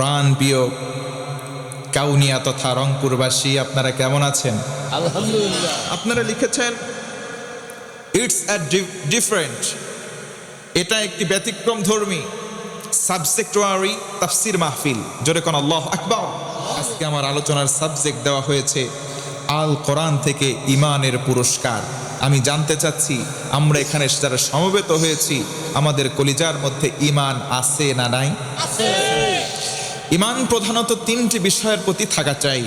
প্রাণপ্রিয় কাউনিয়া তথা রংপুরবাসী, আপনারা কেমন আছেন? আলহামদুলিল্লাহ। আপনারা লিখেছেন ইটস আ ডিফারেন্ট, এটা একটি ব্যতিক্রম ধর্মী সাবজেক্টুয়ারি তাফসির মাহফিল। জোরে কোন আল্লাহু আকবার। আজকে আমার আলোচনার সাবজেক্ট দেওয়া হয়েছে আল কোরআন থেকে ঈমানের পুরস্কার। আমি জানতে চাচ্ছি, আমরা এখানে যারা সমবেত হয়েছি, আমাদের কলিজার মধ্যে ঈমান আছে না নাই? ঈমান প্রধানত তিনটি বিষয়ের প্রতি থাকা চাই।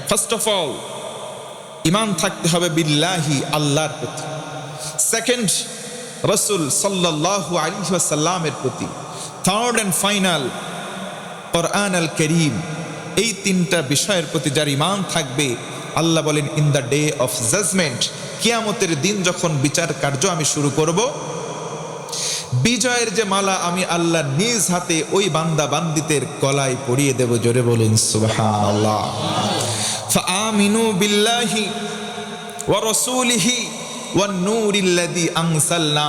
ফার্স্ট অফ অল, ঈমান থাকতে হবে বিল্লাহি, আল্লাহর প্রতি। সেকেন্ড, রাসূল সাল্লাল্লাহু আলাইহি ওয়াসাল্লামের প্রতি। থার্ড অ্যান্ড ফাইনাল, কোরআন আল কারীম। এই তিনটা বিষয়ের প্রতি যার ঈমান থাকবে, আল্লাহ বলেন in the day of judgement, কিয়ামতের দিন যখন বিচার কার্য আমি শুরু করব, বিজয়ের যে মালা আমি আল্লাহ নিজ হাতে ওই বান্দা বান্দিদের গলায় পরিয়ে দেব। জোরে বলুন সুবহানাল্লাহ। ফাআমিনু বিল্লাহি ওয়া রাসূলিহি ওয়ান নূরিল্লাযী আনসালনা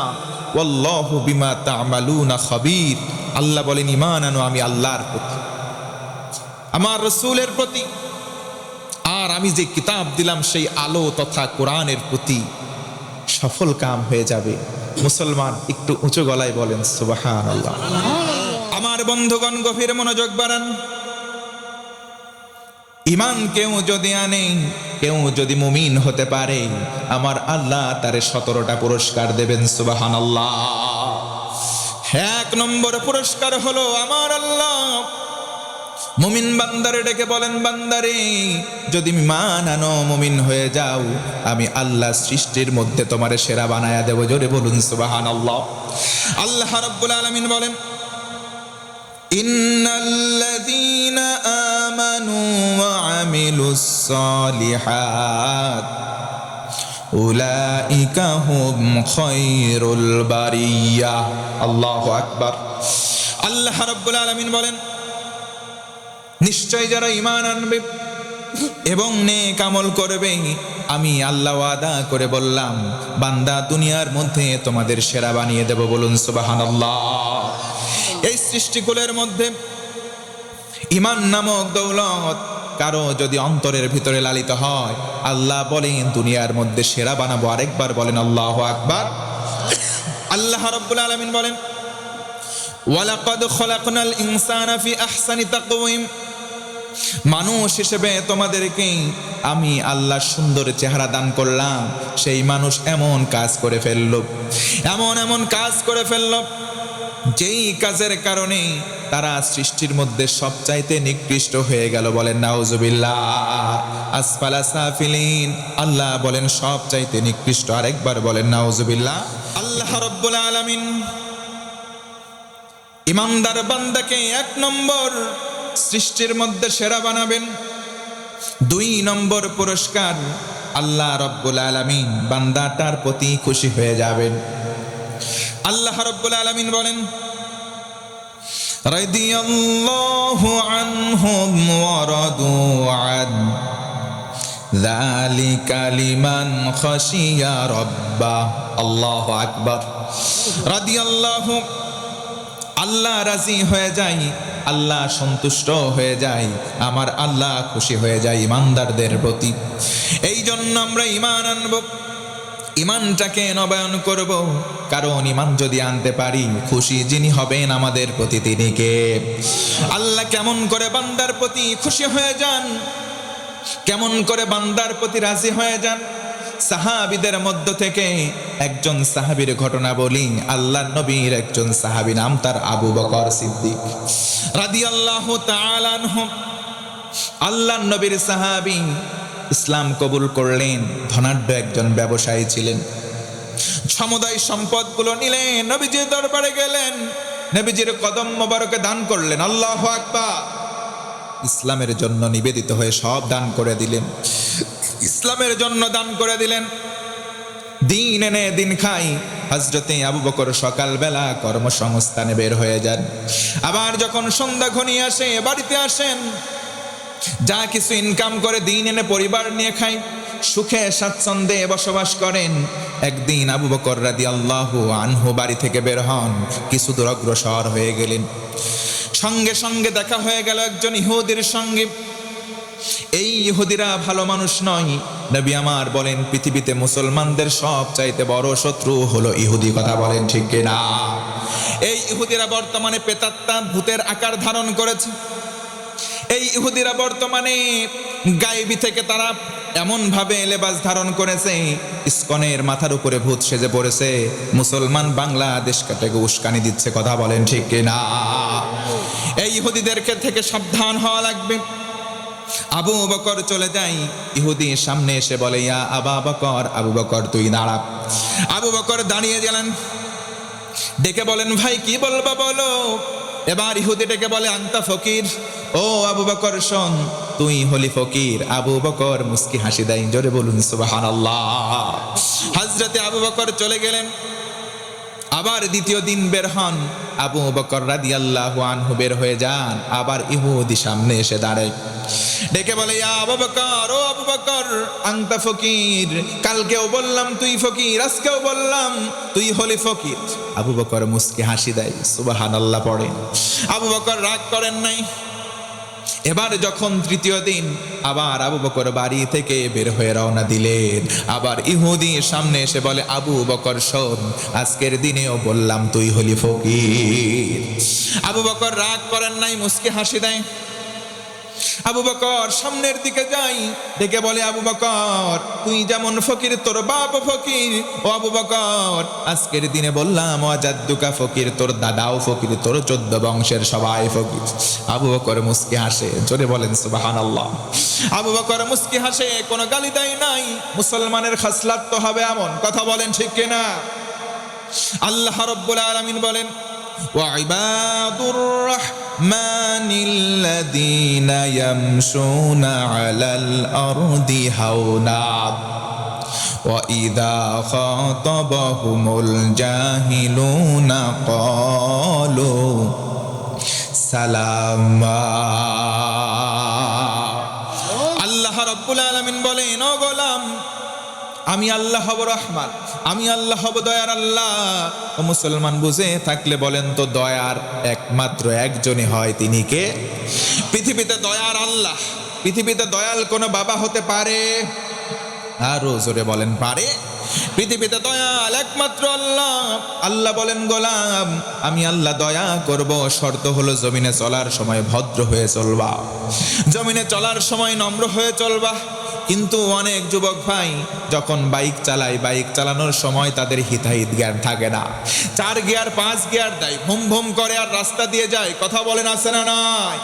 ওয়াল্লাহু বিমা তা'মালুনা খাবীর। আল্লাহ বলেন ঈমান আনো আমি আল্লাহর প্রতি, আমার রাসূলের প্রতি, আর আমি যে কিতাব দিলাম সেই আলো তথা কোরআনের প্রতি। সফল কাম হয়ে যাবে। মুসলমান একটু উঁচু গলায় বলেন সুবহানাল্লাহ। আমার বন্ধুগণ, গভীর মনোযোগ বাড়ান। ঈমান কেউ যদি আনে, কেউ যদি মুমিন হতে পারে, আমার আল্লাহ তারে 17টা পুরস্কার দেবেন। সুবহানাল্লাহ। 1 নম্বর পুরস্কার হলো, আমার আল্লাহ মুমিন বান্দারে ডেকে বলেন, বান্দারে যদি ঈমান আনো, মুমিন হয়ে যাও, আমি আল্লাহ সৃষ্টির মধ্যে তোমারে সেরা বানায়া দেব। জোরে বলুন সুবহানাল্লাহ। আল্লাহ রাব্বুল আলামিন বলেন, ইন্নাল্লাযীনা আমানু ওয়া আমিলুস সালিহাত উলাইকা হুম খায়রুল বারিয়াহ। আল্লাহু আকবার। আল্লাহ রাব্বুল আলামিন বলেন, নিশ্চয় যারা ঈমান আনবে এবং নেক আমল করবে, আমি আল্লাহ ওয়াদা করে বললাম, বান্দা দুনিয়ার মধ্যে তোমাদের সেরা বানিয়ে দেব। বলুন সুবহানাল্লাহ। এই সৃষ্টিকুলের মধ্যে ঈমান নামক দৌলত কারো যদি অন্তরের ভিতরে লালিত হয়, আল্লাহ বলেন দুনিয়ার মধ্যে সেরা বানাবো। আরেকবার বলেন আল্লাহু আকবার। আল্লাহ রাব্বুল আলামিন বলেন, ওয়ালাকাদ খলাকনাল ইনসানা ফি আহসানি তাকওয়িম। মানুষ হিসেবে তোমাদেরকে আমি আল্লাহ সুন্দর চেহারা দান করলাম। সেই মানুষ এমন কাজ করে ফেলল, এমন কাজ করে ফেলল, যেই কাজের কারণে তারা সৃষ্টির মধ্যে সবচাইতে নিকৃষ্ট হয়ে গেল। বলেন নাউজুবিল্লাহ। আসফালা সাফিলিন। আল্লাহ বলেন সবচাইতে নিকৃষ্ট। আরেকবার বলেন নাউজুবিল্লাহ। আল্লাহ রাব্বুল আলামিন ইমানদার বান্দাকে 1 নম্বর সৃষ্টির মধ্যে সেরা বানাবেন। 2 নম্বর পুরস্কার, আল্লাহ রাব্বুল আলামিন বান্দাটার প্রতি খুশি হয়ে যাবেন। আল্লাহ রাব্বুল আলামিন বলেন, রাদিয়াল্লাহু আনহুম ওয়া রাদু আন যালিকা লিমান খাশিয়া রাব্বাহ। আল্লাহু আকবার। রাদিয়াল্লাহু, আল্লাহ রাজি হয়ে যায়, আল্লাহ সন্তুষ্ট হয়ে যায়, আমার আল্লাহ খুশি হয়ে যায় ঈমানদারদের প্রতি। এই জন্য আমরা ঈমান আনব, ঈমানটাকে নবায়ন করব। কারণ ঈমান যদি আনতে পারি, খুশি যিনি হবেন আমাদের প্রতি তিনি কে? আল্লাহ কেমন করে বান্দার প্রতি খুশি হয়ে যান, কেমন করে বান্দার প্রতি রাজি হয়ে যান। সাহাবীদের মধ্য থেকে একজন সাহাবীর ঘটনা বলি। আল্লাহর নবীর একজন সাহাবী, নাম তার আবু বকর সিদ্দিক রাদিয়াল্লাহু তাআলা আনহু। আল্লাহর নবীর সাহাবী, ইসলাম কবুল করলেন। ধনাঢ্য একজন ব্যবসায়ী ছিলেন। সমুদায় সম্পদগুলো নিলেন, নবীজির দরবারে গেলেন, নবীজির কদম মোবারকে দান করলেন। আল্লাহু আকবার। ইসলামের জন্য নিবেদিত হয়ে সব দান করে দিলেন, ইসলামের জন্য দান করে দিলেন। দিন এনে দিন খাই। হযরতে আবু বকর সকালবেলা কর্মসংস্থানে বের হয়ে যান। আবার যখন সন্ধ্যা ঘনিয়ে আসে, বাড়িতে আসেন, যা কিছু ইনকাম করে দিন এনে পরিবার নিয়ে খাই, সুখে স্বাচ্ছন্দ্যে বসবাস করেন। একদিন আবু বকর রাদিয়াল্লাহু আনহু বাড়ি থেকে বের হন, কিছু দূর অগ্রসর হয়ে গেলেন। সঙ্গে সঙ্গে দেখা হয়ে গেল একজন ইহুদির সঙ্গে। এই ইহুদিরা ভালো মানুষ নয়। নবী আমার বলেন পৃথিবীতে মুসলমানদের সব চাইতে বড় শত্রু হলো ইহুদি। কথা বলেন ঠিক কিনা? এই ইহুদিরা বর্তমানে প্রেতাত্মা ভূতের আকার ধারণ করেছে। এই ইহুদিরা বর্তমানে গায়েবী থেকে তারা এমন ভাবে লেবাস ধারণ করেছে, ইসকনের মাথার উপরে ভূত সেজে পড়েছে। মুসলমান বাংলাদেশকে থেকে উস্কানি দিচ্ছে। কথা বলেন ঠিক কিনা? এই ইহুদিদেরকে থেকে সাবধান হওয়া লাগবে। আবু বকর চলে যায়, ইহুদি সামনে এসে বলে ইয়া আবা বকর, আবু বকর তুই দাঁড়া। আবু বকর দাঁড়িয়ে গেলেন, ডেকে বলেন ভাই কি বলবা বলো। এবার ইহুদি ডেকে বলে আনতা ফকির। ও আবু বকর শোন, তুই হলি ফকির। আবু বকর মুস্কি হাসি দেয়। জোরে বলুন সুবহানাল্লাহ। হযরতে আবু বকর চলে গেলেন। আবার দ্বিতীয় দিন বের হন, আবু বকর রাদিয়াল্লাহু আনহু বের হয়ে যান। আবার ইহুদি সামনে এসে দাঁড়ায়, ডেকে বলে ইয়া আবু বকর, ও আবু বকর আনতা ফকির। কালকেও বললাম তুই ফকির, আজকেও বললাম তুই হলি ফকির। আবু বকর মুস্কি হাসি দেয়, সুবহানাল্লাহ পড়ে। আবু বকর রাগ করেন নাই। এবার যখন তৃতীয় দিন, আবার আবু বকর বাড়ি থেকে বের হয়ে রওনা দিলেন। আবার ইহুদি সামনে এসে বলে আবু বকর শোন, আজকের দিনেও বললাম তুই হলি ফকির। আবু বকর রাগ করেন নাই, মুস্কি হাসি দেয়। আবু বকর সামনের দিকে যাই, ডেকে বলে আবু বকর তুই যেমন ফকির তোর বাপ ফকির। ও আবু বকর আজকের দিনে বললাম ওয়াজাদ্দুকা ফকির, তোর দাদাও ফকির, তোর 14 বংশের সবাই ফকির। আবু বকর মুস্কি হাসে। জোরে বলেন সুবহানাল্লাহ। আবু বকর মুস্কি হাসে, কোনো গালি দেয় নাই। মুসলমানের খাসলাত তো হবে এমন। কথা বলেন ঠিক কিনা? আল্লাহ রাব্বুল আলামিন বলেন ওয়াইবাদুর রাহমানিল্লাযীনা ইয়ামশুনা আলাল আরদি হাওনা ওয়া ইযা খাতাবাহুমুল জাহিলুনা ক্বালু সালামা। আল্লাহ রাব্বুল আলামিন বলেন ও গোলাম, আমি আল্লাহ হব রহমান, আমি আল্লাহ হব দয়ার আল্লাহ। ও মুসলমান বুঝে থাকলে বলেন তো দয়ার একমাত্র একজনই হয়, তিনি কে? পৃথিবীতে দয়ার আল্লাহ। পৃথিবীতে দয়াল কোন বাবা হতে পারে? আরো জোরে বলেন পারে? পৃথিবীতে দয়াল একমাত্র আল্লাহ। আল্লাহ বলেন গোলাম আমি আল্লাহ দয়া করব, শর্ত হলো জমিনে চলার সময় ভদ্র হয়ে চলবা, জমিনে চলার সময় নম্র হয়ে চলবা। কিন্তু অনেক যুবক ভাই যখন বাইক চালায়, বাইক চালানোর সময় তাদের হিতাহিত জ্ঞান থাকে না। 4 গিয়ার 5 গিয়ার দেয়, ভুম ভুম করে আর রাস্তা দিয়ে যায়। কথা বলেন আছে না নাই?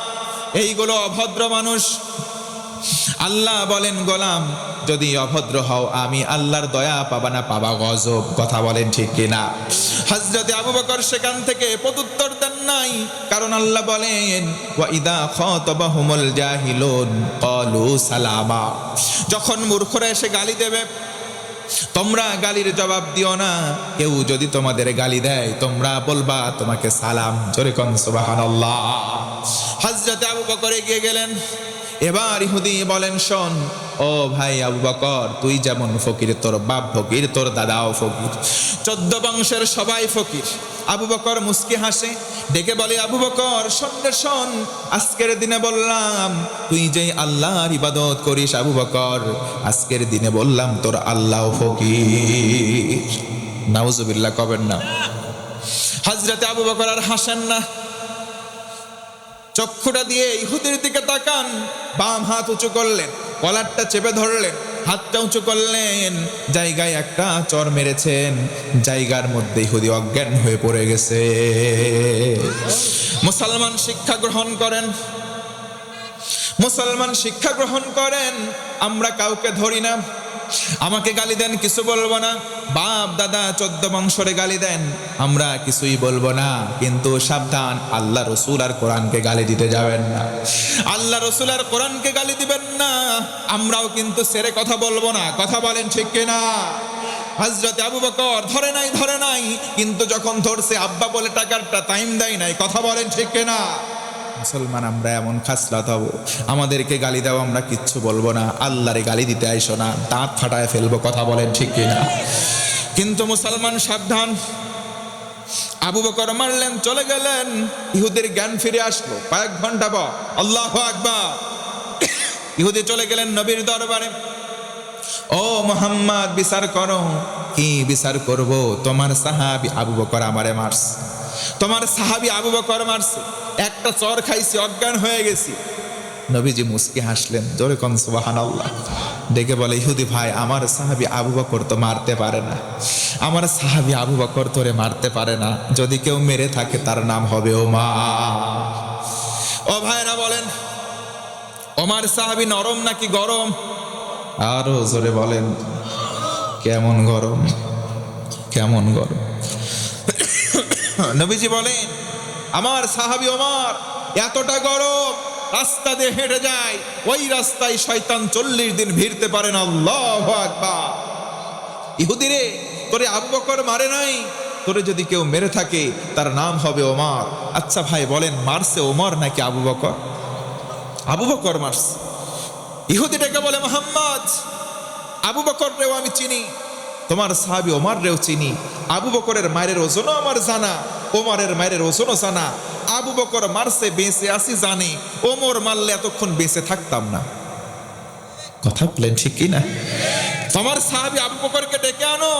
এইগুলো অভদ্র মানুষ। আল্লাহ বলেন গোলাম যদি অভদ্র হও আমি আল্লাহর দয়া পাবা না, পাবা গজব। কথা বলেন ঠিক কিনা? হযরতে আবু বকর সেখান থেকে প্রত্যুত্তর দেন নাই, কারণ আল্লাহ বলেন ওয়া ইদা খাতাবাহুমুল জাহিলুন ক্বালু সালামা। যখন মূর্খরা এসে গালি দেবে তোমরা গালির জবাব দিও না। কেউ যদি তোমাদের গালি দেয় তোমরা বলবা তোমাকে সালাম। জোরে কোন সুবহানাল্লাহ। হযরতে আবু বকর এগিয়ে গেলেন। এবার ইহুদি বলেন শোন ও ভাই আবু বকর, তুই যেমন ফকির তোর বাপ ফকির, তোর দাদাও ফকির, 14 বংশের সবাই ফকির। আবু বকর মুস্কি হাসে, ডেকে বলে আবু বকর শোন, আজকের দিনে বললাম তুই যে আল্লাহর ইবাদত করিস আবু বকর, আজকের দিনে বললাম তোর আল্লাহ ফকির। নাউজুবিল্লাহ কবেন না। হযরতে আবু বকর আর হাসেন না, চক্ষুটা দিয়ে ইহুদির দিকে তাকান, বাম হাত উঁচু করলেন, কলারটা চেপে ধরলেন, হাতটা উঁচু করলেন, জায়গায় একটা চর মেরেছেন, জায়গার মধ্যে ইহুদি অজ্ঞান হয়ে পড়ে গেছে। মুসলমান শিক্ষা গ্রহণ করেন, মুসলমান শিক্ষা গ্রহণ করেন। আমরা কাউকে ধরি না, আমাকে গালি দেন কিছু বলবো না, বাপ দাদা 14 বংশরে গালি দেন আমরা কিছুই বলবো না। কিন্তু সাবধান, আল্লাহ রসুল আর কোরআনকে গালি দিতে যাবেন না। আল্লাহ রসুল আর কোরআনকে গালি দিবেন না। আমরাও কিন্তু সেরে কথা বলবো না। কথা বলেন ঠিক কিনা? হযরতে আবু বকর ধরে নাই, কিন্তু যখন ধরছে আব্বা বলে টাকারটা টাইম দেয় নাই। কথা বলেন ঠিক কিনা? মুসলমান আমরা এমন খাসলাত হব, আমাদেরকে গালি দাও আমরা কিচ্ছু বলবো না, আল্লাহরে গালি দিতে আইসো না, দাঁত ফাটায় ফেলবো। কথা বলেন ঠিক কিনা? কিন্তু মুসলমান সাবধান, আবু বকর মারলেন, চলে গেলেন। ইহুদির জ্ঞান ফিরে আসলো কয়েক ঘন্টা পর। আল্লাহু আকবার। ইহুদি চলে গেলেন নবীর দরবারে। ও মুহাম্মদ, বিচার করো। কি বিচার করব? তোমার সাহাবী আবু বকর আমারে মারছে, তোমার সাহাবী আবু বকর মারছে, একটা চর খাইছি, অজ্ঞান হয়ে গেছি। নবীজি মুস্কি হাসলেন, জোরে কোন সুবহানাল্লাহ। ডেকে বলে, ইহুদি ভাই, আমার সাহাবী আবু বকর তো মারতে পারে না, আমার সাহাবী আবু বকর তোরে মারতে পারে না। যদি কেউ মেরে থাকে তার নাম হবে ওমর। ও ভাইরা বলেন, ওমর সাহাবী নরম নাকি গরম? আরো জোরে বলেন, কেমন গরম, কেমন গরম। নবীজি বলেন, আমার সাহাবী ওমর এতটা গরম, রাস্তা দিয়ে হেঁটে যায়, ওই রাস্তায় শয়তান 40 দিন ভিড়তে পারে না। আল্লাহু আকবার। ইহুদি রে, তোরে আবু বকর মারে নাই, তোরে যদি কেউ মেরে থাকে তার নাম হবে ওমর। আচ্ছা ভাই বলেন, মারছে ওমর নাকি আবু বকর? আবু বকর মারছে। ইহুদিটাকে বলে, মুহাম্মদ, আবু বকর রেও আমি চিনি, তোমার সাহাবী ওমর রেও চিনি। আবু বকরের মায়ের ওজনও আমার জানা, ওমরের মায়ের ওজনও জানা। আবু বকর মারছে, বেঁচে আসি জানি, ওমর মারলে এতক্ষণ বেঁচে থাকতাম না। কথা বলেন ঠিক কি না? তোমার সাহাবী আবু বকরকে ডেকে আনো।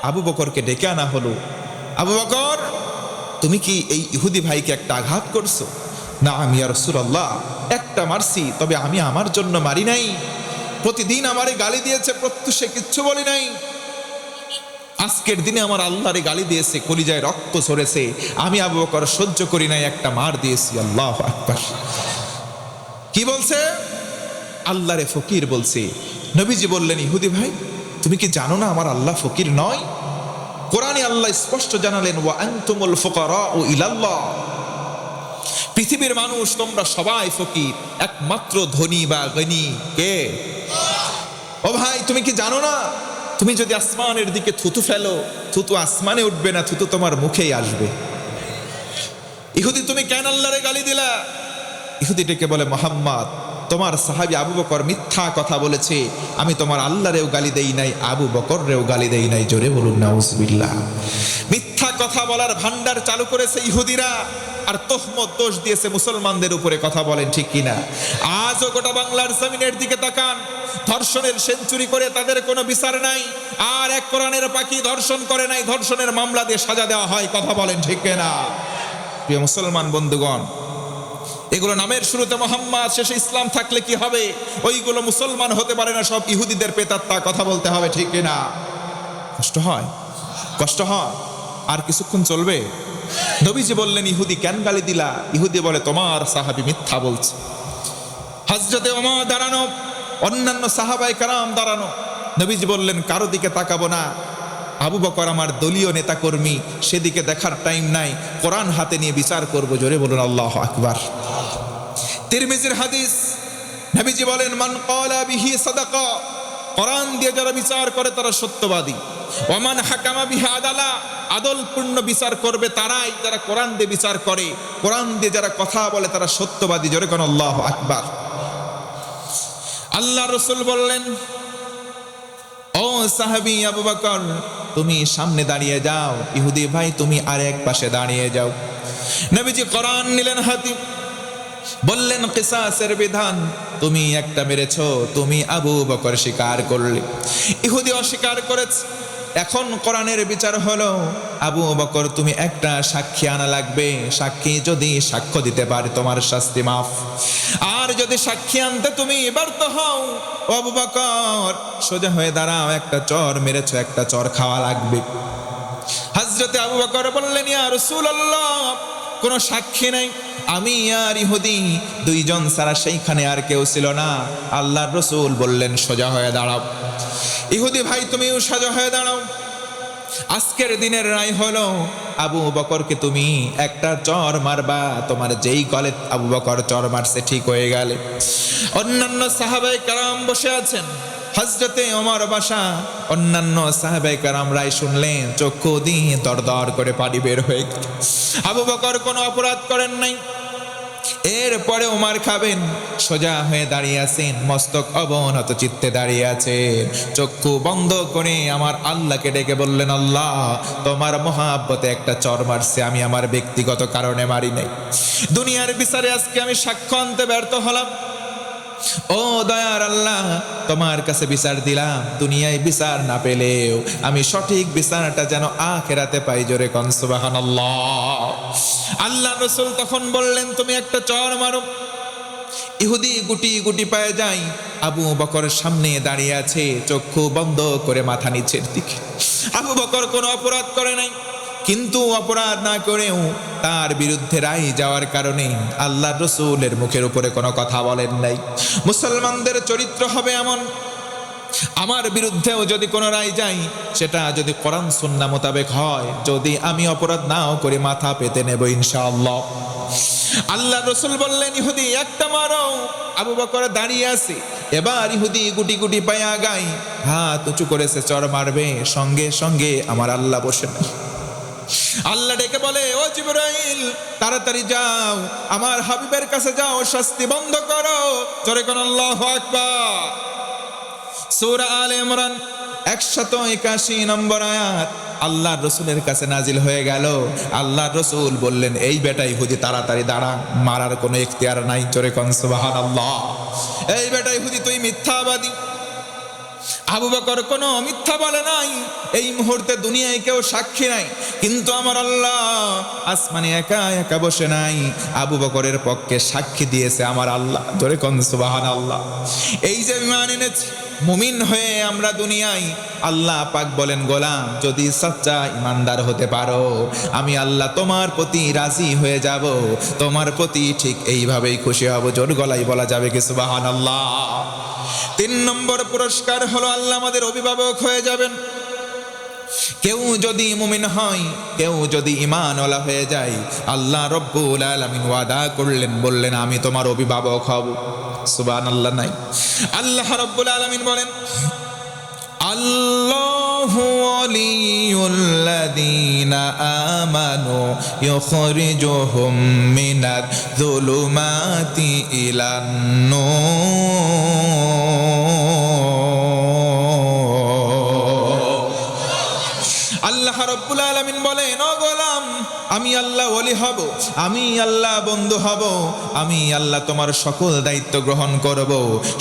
আবু বকরকে ডেকে আনা হলো। আবু বকর, তুমি কি এই ইহুদি ভাইকে একটা আঘাত করছো? না আমি ইয়া রাসূলুল্লাহ, একটা মারছি, তবে আমি আমার জন্য মারি নাই। প্রতিদিন আমারে গালি দিয়েছে, প্রত্যুষে কিচ্ছু বলি নাই। আজকের দিনে আমার আল্লাহরে গালি দিয়েছে, কলিজায় রক্ত ঝরেছে, আমি আবু বকর সহ্য করি নাই, একটা মার দিয়েছি। আল্লাহু আকবার। কি বলছে? আল্লাহরে ফকির বলছে। নবীজি বললেন, ইহুদি ভাই, তুমি কি জানো না আমার আল্লাহ ফকির নয়? কোরআনে আল্লাহ স্পষ্ট জানালেন, ওয়া আনতুমুল ফুকারাউ ইলাল্লাহ। পৃথিবীর মানুষ তোমরা সবাই ফকির, একমাত্র ধনী বা গনি কে? ও ভাই, তুমি কি জানো না, তুমি যদি আসমানের দিকে থুতু ফেলো, থুতু আসমানে উঠবে না, থুতু তোমার মুখেই আসবে। ইহুদি, তুমি কেন আল্লাহরে গালি দিলা? ইহুদি ডেকে বলে, মুহাম্মদ, তোমার সাহাবী আবু বকর মিথ্যা কথা বলেছে, আমি তোমার আল্লাহরেও গালি দেই নাই, আবু বকররেও গালি দেই নাই। জোরে বলুন নাউজুবিল্লাহ। মিথ্যা কথা বলার ভান্ডার চালু করেছে ইহুদিরা, আর তোহমত দোষ দিয়েছে মুসলমানদের উপরে। কথা বলেন ঠিক কিনা? আজও গোটা বাংলার জমিনের দিকে তাকান, ধর্ষণের সেঞ্চুরি করে তাদের কোনো বিচার নাই। আর এক কোরআনের পাখি ধর্ষণ করে নাই, ধর্ষণের মামলা দিয়ে সাজা দেওয়া হয়। কথা বলেন ঠিক কিনা? প্রিয় মুসলমান বন্ধুগণ, এগুলো নামের শুরুতে মোহাম্মদ, শেষে ইসলাম থাকলে কি হবে? ওইগুলো মুসলমান হতে পারে না, সব ইহুদিদের পেতাত্তা। কথা বলতে হবে ঠিক কিনা? কষ্ট হয়, কষ্ট হয়। আর কিছুক্ষণ চলবে। নবীজি বললেন, ইহুদি কেন গালি দিলা? ইহুদি বলে, তোমার সাহাবী মিথ্যা বলছে। হযরতে ওমর দাঁড়ানো, অন্যান্য সাহাবায়ে কেরাম দাঁড়ানো। নবীজি বললেন, কারো দিকে তাকাবো না। আবু বকর আমার দলীয় নেতা কর্মী, সেদিকে দেখার টাইম নাই, কোরআন হাতে নিয়ে বিচার করব। জোরে বলুন আল্লাহু আকবার। তিরমিজির হাদিস, নবীজি বলেন, মান ক্বালা বিহি সাদাকা, কোরআন দিয়ে যারা বিচার করে তারা সত্যবাদী। ওমান হাকামা বিহি আদালা, আদলপূর্ণ বিচার করবে তারাই যারা কোরআন দিয়ে বিচার করে। কোরআন দিয়ে যারা কথা বলে তারা সত্যবাদী। জোরে কোন আল্লাহু আকবার। আল্লাহ রাসূল বললেন, ও সাহাবী আবু বকর, তুমি সামনে দাঁড়িয়ে যাও, ইহুদি ভাই তুমি আরেক পাশে দাঁড়িয়ে যাও। নবীজি কোরআন নিলেন হাতে, বললেন, কিসাসের বিধান, তুমি একটা মেরেছো, তুমি আবু বকর স্বীকার করলে, ইহুদি অস্বীকার করেছে। এখন কোরআনের বিচার হলো, আবু বকর তুমি একটা সাক্ষী আনা লাগবে। সাক্ষী যদি সাক্ষ্য দিতে পারে তোমার শাস্তি মাফ। আর যদি সাক্ষী আনতে তুমি ব্যর্থ হও, আবু বকর সোজা হয়ে দাঁড়াও, একটা চর মেরেছো, একটা চর খাওয়া লাগবে। হযরতে আবু বকর বললেন, ইয়া রাসূলুল্লাহ, কোনো সাক্ষী নাই, আমি আর ইহুদি দুইজন ছাড়া সেইখানে আর কেউ ছিল না। আল্লাহর রাসূল বললেন, সোজা হয়ে দাঁড়াও। ইহুদি ভাই তুমিও সোজা হয়ে দাঁড়াও। আজকের দিনের রায় হলো, আবু বকরকে তুমি একটা চর মারবা। তোমার যেই গলে আবু বকর চর মারছে ঠিক হয়ে গেলে। অন্যান্য সাহাবায়ে কেরাম বসে আছেন, হযরতে ওমর বাসা। অন্যান্য সাহাবায়ে কেরাম রায় শুনলেন, চক্ষু দিয়ে দরদর করে পানি বের হয়ে গেল। আবু বকর কোনো অপরাধ করেন নাই, এরপরে ওমর খাবেন, সোজা হয়ে দাঁড়িয়ে আছেন, মস্তক অবনত চিত্তে দাঁড়িয়ে আছেন, চক্ষু বন্ধ করে আমার আল্লাহকে ডেকে বললেন, আল্লাহ তোমার মহাব্বতে একটা চর মারছে, আমি আমার ব্যক্তিগত কারণে মারি নাই। দুনিয়ার বিচারে আজকে আমি সাক্ষ্য আনতে ব্যর্থ হলাম। ও দয়ার আল্লাহ, তোমার কাছে বিচার দিলাম, দুনিয়ায় বিচার না পেলেও আমি সঠিক বিচারটা যেন আখিরাতে পাই। জোরে কোন সুবহানাল্লাহ। আল্লাহ রাসূল তখন বললেন, তুমি একটা চর মারো। ইহুদি গুটি গুটি পায়ে যায়, আবু বকরের সামনে দাঁড়িয়ে আছে, চক্ষু বন্ধ করে মাথা নিচের দিকে। আবু বকর কোনো অপরাধ করে নাই, কিন্তু অপরাধ না করেও তার বিরুদ্ধে রায় যাওয়ার কারণে আল্লাহর রাসূলের মুখের উপরে কোনো কথা বলেন নাই। মুসলমানদের চরিত্র হবে এমন, আমার বিরুদ্ধেও যদি কোনো রায় যায়, সেটা যদি কোরআন সুন্নাহ মোতাবেক হয়, যদি আমি অপরাধ নাও করি, মাথা পেতে নেব ইনশাআল্লাহ। আল্লাহ রাসূল বললেন, ইহুদি একটা মারো। আবু বকর দাঁড়িয়ে আছে, এবার ইহুদি গুটি গুটি পায়ে আগায়, হাত উঁচু করেছে, চর মারবে, সঙ্গে সঙ্গে আমার আল্লাহ বসে নাই। আল্লাহ ডেকে বলে, ও জিবরাইল তাড়াতাড়ি যাও, আমার হাবিবের কাছে যাও, শাস্তি বন্ধ করো। জোরে কোন আল্লাহু আকবার। সূরা আলে ইমরান 181 নম্বর আয়াত আল্লাহর রাসূলের কাছে নাজিল হয়ে গেল। আল্লাহর রাসূল বললেন, এই বেটা ইহুদি তাড়াতাড়ি দাঁড়া, মারার কোনো ইখতিয়ার নাই। জোরে কোন সুবহানাল্লাহ। এই বেটা ইহুদি তুই মিথ্যাবাদী। আবু বকর কোনো মিথ্যা বলে নাই, এই মুহূর্তে দুনিয়ায় কেউ সাক্ষী নাই, কিন্তু আমার আল্লাহ আসমানে একা একা বসে নাই, আবু বকরের পক্ষে সাক্ষী দিয়েছে আমার আল্লাহ। জোরে কোন সুবহানাল্লাহ। এই যে ঈমান এনেছি, মুমিন হয়ে আমরা দুনিয়ায়, আল্লাহ পাক বলেন, গোলাম যদি সচ্চা ইমানদার হতে পারো, আমি আল্লাহ তোমার প্রতি রাজি হয়ে যাব, তোমার প্রতি ঠিক এইভাবেই খুশি হব। জোর গলায় বলা যাবে কি সুবহানাল্লাহ। 3 নম্বর পুরস্কার হলো, আল্লাহ আমাদের অভিভাবক হয়ে যাবেন। কেউ যদি মুমিন হয়, কেউ যদি ঈমানওয়ালা হয়ে যায়, আল্লাহ রব্বুল আলামিন ওয়াদা করলেন, বললেন আমি তোমার অভিভাবক হব। সুবহানাল্লাহ নাই। আল্লাহ রব্বুল আলামিন বলেন, আল্লাহু ওয়ালিয়ুল্লাযীনা আমানু ইউখরিজুহুম মিনায-যুলুমাতি ইলান-নূর। আল্লাহ রব্বুল আলামিন বলেন, ও গোলাম, আমি আল্লাহ ওলি হব, আমি আল্লাহ বন্ধু হব, আমি আল্লাহ তোমার সকল দায়িত্ব গ্রহণ করব,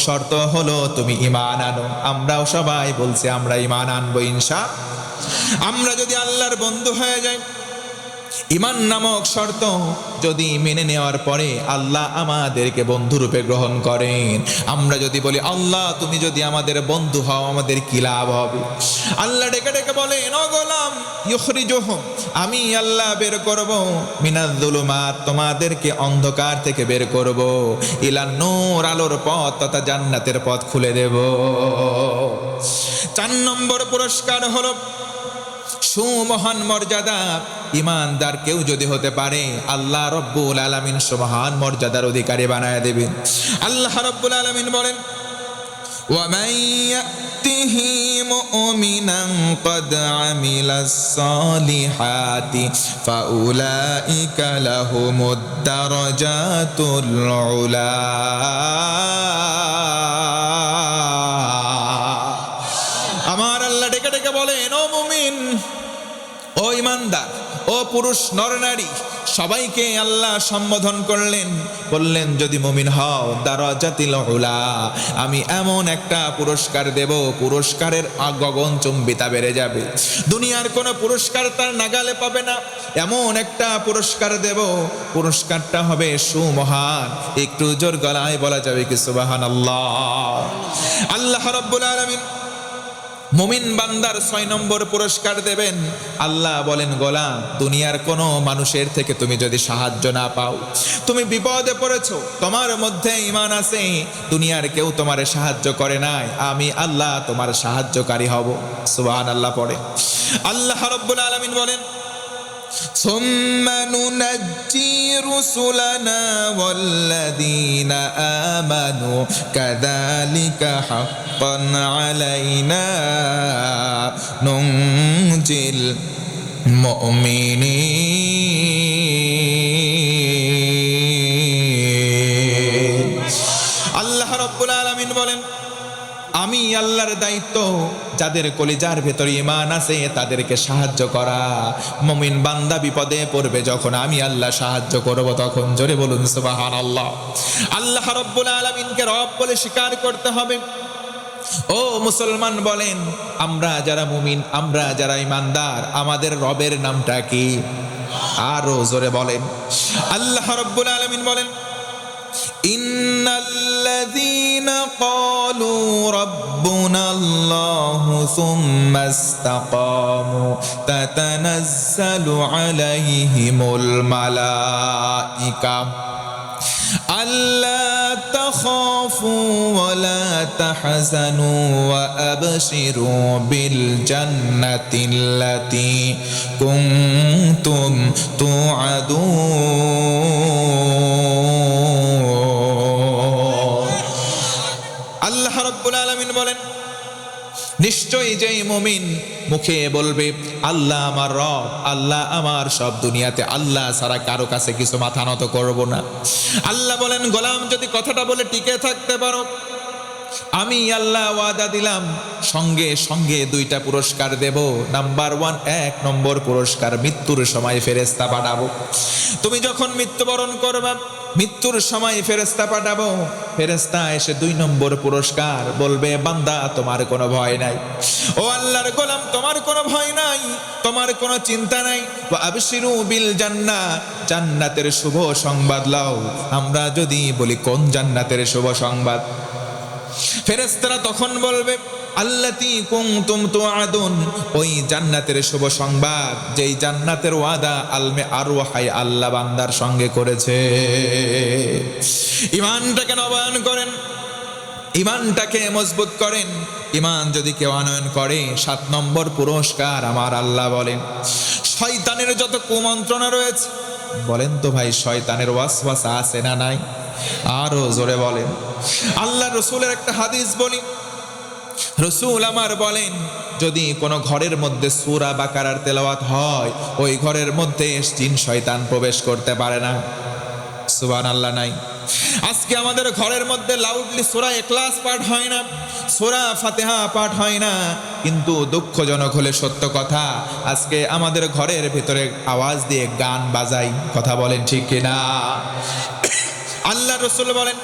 শর্ত হলো তুমি ঈমান আনো। আমরাও সবাই বলছি আমরা ঈমান আনবো ইনশাআল্লাহ। আমরা যদি আল্লাহর বন্ধু হয়ে যাই, ঈমান নামক শর্ত যদি মেনে নেওয়ার পরে আল্লাহ আমাদেরকে বন্ধুরূপে গ্রহণ করেন, আমরা যদি বলি আল্লাহ তুমি যদি আমাদের বন্ধু হও, আমাদের কি লাভ হবে? আল্লাহ ডেকে ডেকে বলেন, ও গোলাম, ইউখরিজুহুম, আমি আল্লাহ বের করব, মিনায-যুলুমাত, তোমাদেরকে অন্ধকার থেকে বের করব, ইলান-নূর, আলোর পথ তথা জান্নাতের পথ খুলে দেব। 4 নম্বর পুরস্কার হলো সুমহান মর্যাদা। ঈমানদার কেউ যদি হতে পারে, আল্লাহ রব্বুল আলামিন সুমহান মর্যাদার অধিকারী বানায় দেবেন। আল্লাহ রব্বুল আলামিন বলেন, وَمَن يَأْتِهِ مُؤْمِنًا قَدْ عَمِلَ الصَّالِحَاتِ فَأُولَئِكَ لَهُمُ الدَّرَجَاتُ الْعُلَى। আমার আল্লাহ ডেকে ডেকে বলেন, ও মুমিন, ও ঈমানদার, ও পুরুষ নরনারী, সবাইকে আল্লাহ সম্বোধন করলেন, বললেন যদি মুমিন হও, দারাজাতিল উলা, আমি এমন একটা পুরস্কার দেব, পুরস্কারের গগনচুম্বিতা বেড়ে যাবে, দুনিয়ার কোনো পুরস্কার তার নাগালে পাবে না, এমন একটা পুরস্কার দেব, পুরস্কারটা হবে সুমহান। একটু জোর গলায় বলা যাবে কি সুবহানাল্লাহ। আল্লাহ রাব্বুল আলামিন মুমিন বান্দার 6 নম্বর পুরস্কার দেবেন। আল্লাহ বলেন, গোলাম, দুনিয়ার কোনো মানুষের থেকে তুমি যদি সাহায্য না পাও, তুমি বিপদে পড়েছো, তোমার মধ্যে ঈমান আছে, দুনিয়ার কেউ তোমার সাহায্য করে নাই, আমি আল্লাহ তোমার সাহায্যকারী হব। সুবহানাল্লাহ পড়ে আল্লাহ রাব্বুল আলামিন বলেন, ثم ننجي رسلنا والذين آمنوا كذلك حقا علينا ننجي المؤمنين। রাব্বুল আলামিন বলেন, আমি আল্লাহর দায়িত্ব যাদের কলিজার ভেতরে ঈমান আছে তাদেরকে সাহায্য করা। মুমিন বান্দা বিপদে পড়বে যখন আমি আল্লাহ সাহায্য করব তখন। জোরে বলুন সুবহানাল্লাহ। আল্লাহ রাব্বুল আলামিনকে রব বলে স্বীকার করতে হবে। ও মুসলমান বলেন, আমরা যারা মুমিন, আমরা যারা ঈমানদার, আমাদের রবের নামটা কি? আরো জোরে বলেন। আল্লাহ রাব্বুল আলামিন বলেন, ইন্নাল্লাযীনা ক্বালু রাব্বুনাল্লাহু সুম্মা ইসতাকামু তাতানাজ্জালু আলাইহিমুল মালাঈকা আল্লা তাখাফু ওয়া লা তাহজানু ওয়া আবশিরু বিল জান্নাতিল্লাতী কুনতুম তুআদুন। আল্লাহ রাব্বুল আলামিন বলেন, নিশ্চয়ই যেই মুমিন মুখে বলবে আল্লাহ আমার রব, আল্লাহ আমার সব, দুনিয়াতে আল্লাহ ছাড়া কারো কাছে কিছু মাথা নত করব না। আল্লাহ বলেন, গোলাম যদি কথাটা বলে টিকে থাকতে পারো, আমি আল্লাহ ওয়াদা দিলাম সঙ্গে সঙ্গে দুইটা পুরস্কার দেব। নাম্বার 1, 1 নম্বর পুরস্কার, মৃত্যুর সময় ফেরেশতা পাঠাবো। তুমি যখন মৃত্যুবরণ করবে, মৃত্যুর সময় ফেরেশতা পাঠাবো। ফেরেশতা এসে 2 নম্বর পুরস্কার বলবে, বান্দা তোমার কোনো ভয় নাই, ও আল্লাহর গোলাম তোমার কোনো ভয় নাই, তোমার কোনো চিন্তা নাই। ওয়া আবশিরু বিল জান্নাহ, জান্নাতের শুভ সংবাদ লাও। আমরা যদি বলি কোন জান্নাতের শুভ সংবাদ, ফেরেশতারা তখন বলবে আল্লাতী কুনতুম তুআদুন, ওই জান্নাতের শুভ সংবাদ যেই জান্নাতের ওয়াদা আলমে আরওয়াহাই আল্লাহ বান্দার সঙ্গে করেছে। ঈমানটাকে নবায়ন করেন, ঈমানটাকে মজবুত করেন। ঈমান যদি কেউ আনয়ন করে, 7 নম্বর পুরস্কার আমার আল্লাহ বলেন, শয়তানের যত কুমন্ত্রণা রয়েছে, বলেন তো ভাই শয়তানের ওয়াসওয়াসা আছে না নাই? আরো জোরে বলেন। আল্লাহ রসুলের একটা হাদিস বলি, রসুল আমার বলেন, যদি কোনো ঘরের মধ্যে সূরা বাকারার তেলাওয়াত হয়, ওই ঘরের মধ্যে জিন শয়তান প্রবেশ করতে পারে না। সুবহানাল্লাহ নাই? আজকে আমাদের ঘরের মধ্যে লাউডলি সূরা ইখলাস পাঠ হয় না, সূরা ফাতিহা পাঠ হয় না, কিন্তু দুঃখজনক হলে সত্য কথা, আজকে আমাদের ঘরের ভিতরে আওয়াজ দিয়ে গান বাজাই। কথা বলেন ঠিক কিনা? আল্লাহ রসুল বলেন,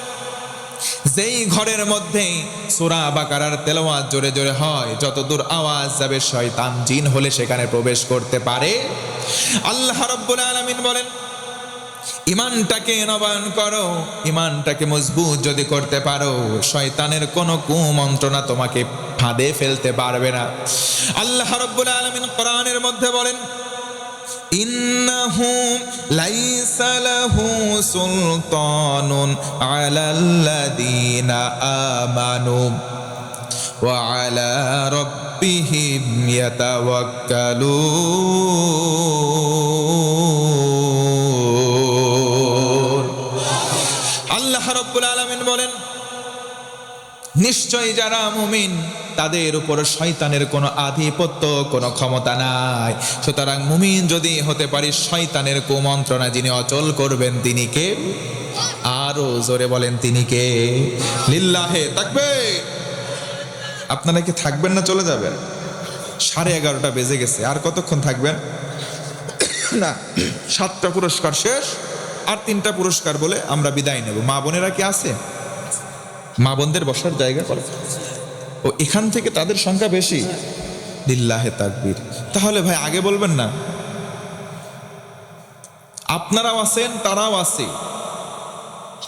যেই ঘরের মধ্যে সূরা বাকারার তেলাওয়াত জোরে জোরে হয়, যতদূর আওয়াজ যাবে শয়তান জিন হলে সেখানে প্রবেশ করতে পারে। আল্লাহ রাব্বুল আলামিন বলেন, ঈমানটাকে নবায়ন করো, ঈমানটাকে মজবুত যদি করতে পারো, শয়তানের কোনো কুমন্ত্রণা তোমাকে ফাঁদে ফেলতে পারবে না। আল্লাহ রাব্বুল আলামিন কোরআনের মধ্যে বলেন, ইন্নাহু লাইসা লাহু সুলতানুন আলাল্লাযীনা আমানু ওয়া আলা রাব্বিহিম ইয়াতাওয়াক্কালুন। আল্লাহ রাব্বুল আলামিন বলেন, নিশ্চয়ই যারা মুমিন তাদের উপর শয়তানের কোনো আধিপত্য, কোনো ক্ষমতা নাই। সুতরাং মুমিন যদি হতে পারি, শয়তানের কুমন্ত্রণা যিনি অচল করবেন তিনি কে? আরো জোরে বলেন, তিনি কে? লিল্লাহে তাকবীর। আপনারা কি থাকবেন না চলে যাবেন? 11:30 বেজে গেছে, আর কতক্ষণ থাকবেন? না, 7টা পুরস্কার শেষ, আর 3টা পুরস্কার বলে আমরা বিদায় নেব। মা বোনেরা কি আছে? মা বোনদের বসার জায়গা করে, ও এখান থেকে তাদের সংখ্যা বেশি। লিল্লাহে তাকবীর। তাহলে ভাই আগে বলবেন না? আপনারাও আছেন, তারাও আছে,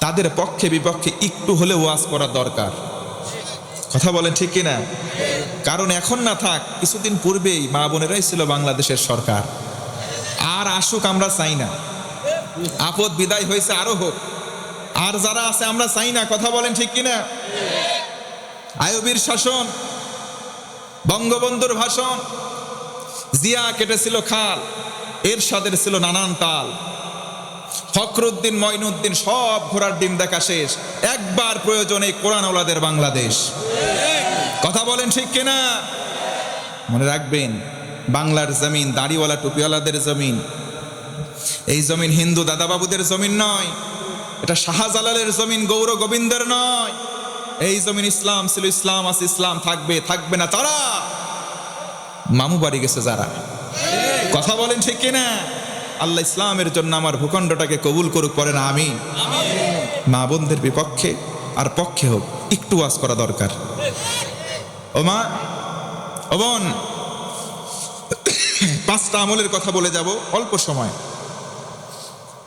তাদের পক্ষে বিপক্ষে একটু হলে ওয়াজ করা দরকার। কথা বলেন ঠিক কিনা? কারণ এখন না থাক, কিছুদিন পূর্বেই মা বোনেরাই ছিল বাংলাদেশের সরকার। আর আসুক আমরা চাই না, আপদ বিদায় হয়েছে, আরো হোক। আর যারা আছে আমরা চাই না। কথা বলেন ঠিক কিনা? আইয়ুবীর শাসন, বঙ্গবন্ধুর ভাষণ, জিয়া কেটেছিল খাল, এরশাদের ছিল নানান তাল, ফখরুদ্দিন, মঈনুদ্দিন সব ঘোড়ার ডিম দেখা শেষ, একবার প্রয়োজনে কোরআনওয়ালাদের বাংলাদেশ। কথা বলেন ঠিক কিনা? মনে রাখবেন, বাংলার জমিন দাড়িওয়ালা টুপিওয়ালাদের জমিন। এই জমিন হিন্দু দাদাবাবুদের জমিন নয়, এটা শাহজালালের জমিন, গৌর গোবিন্দের নয়। এই জমিন ইসলাম ছিল, ইসলাম আছে, ইসলাম থাকবে, থাকবে না তারা মামু বাড়ি গেছে যারা। কথা বলেন ঠিক কিনা? আল্লাহ ইসলামের জন্য আমার ভূখণ্ডটাকে কবুল করুক, পরে না আমি। মা বোনদের বিপক্ষে আর পক্ষে হোক একটু ওয়াজ করা দরকার। ও মা, ও বোন, 5টা আমলের কথা বলে যাব অল্প সময়।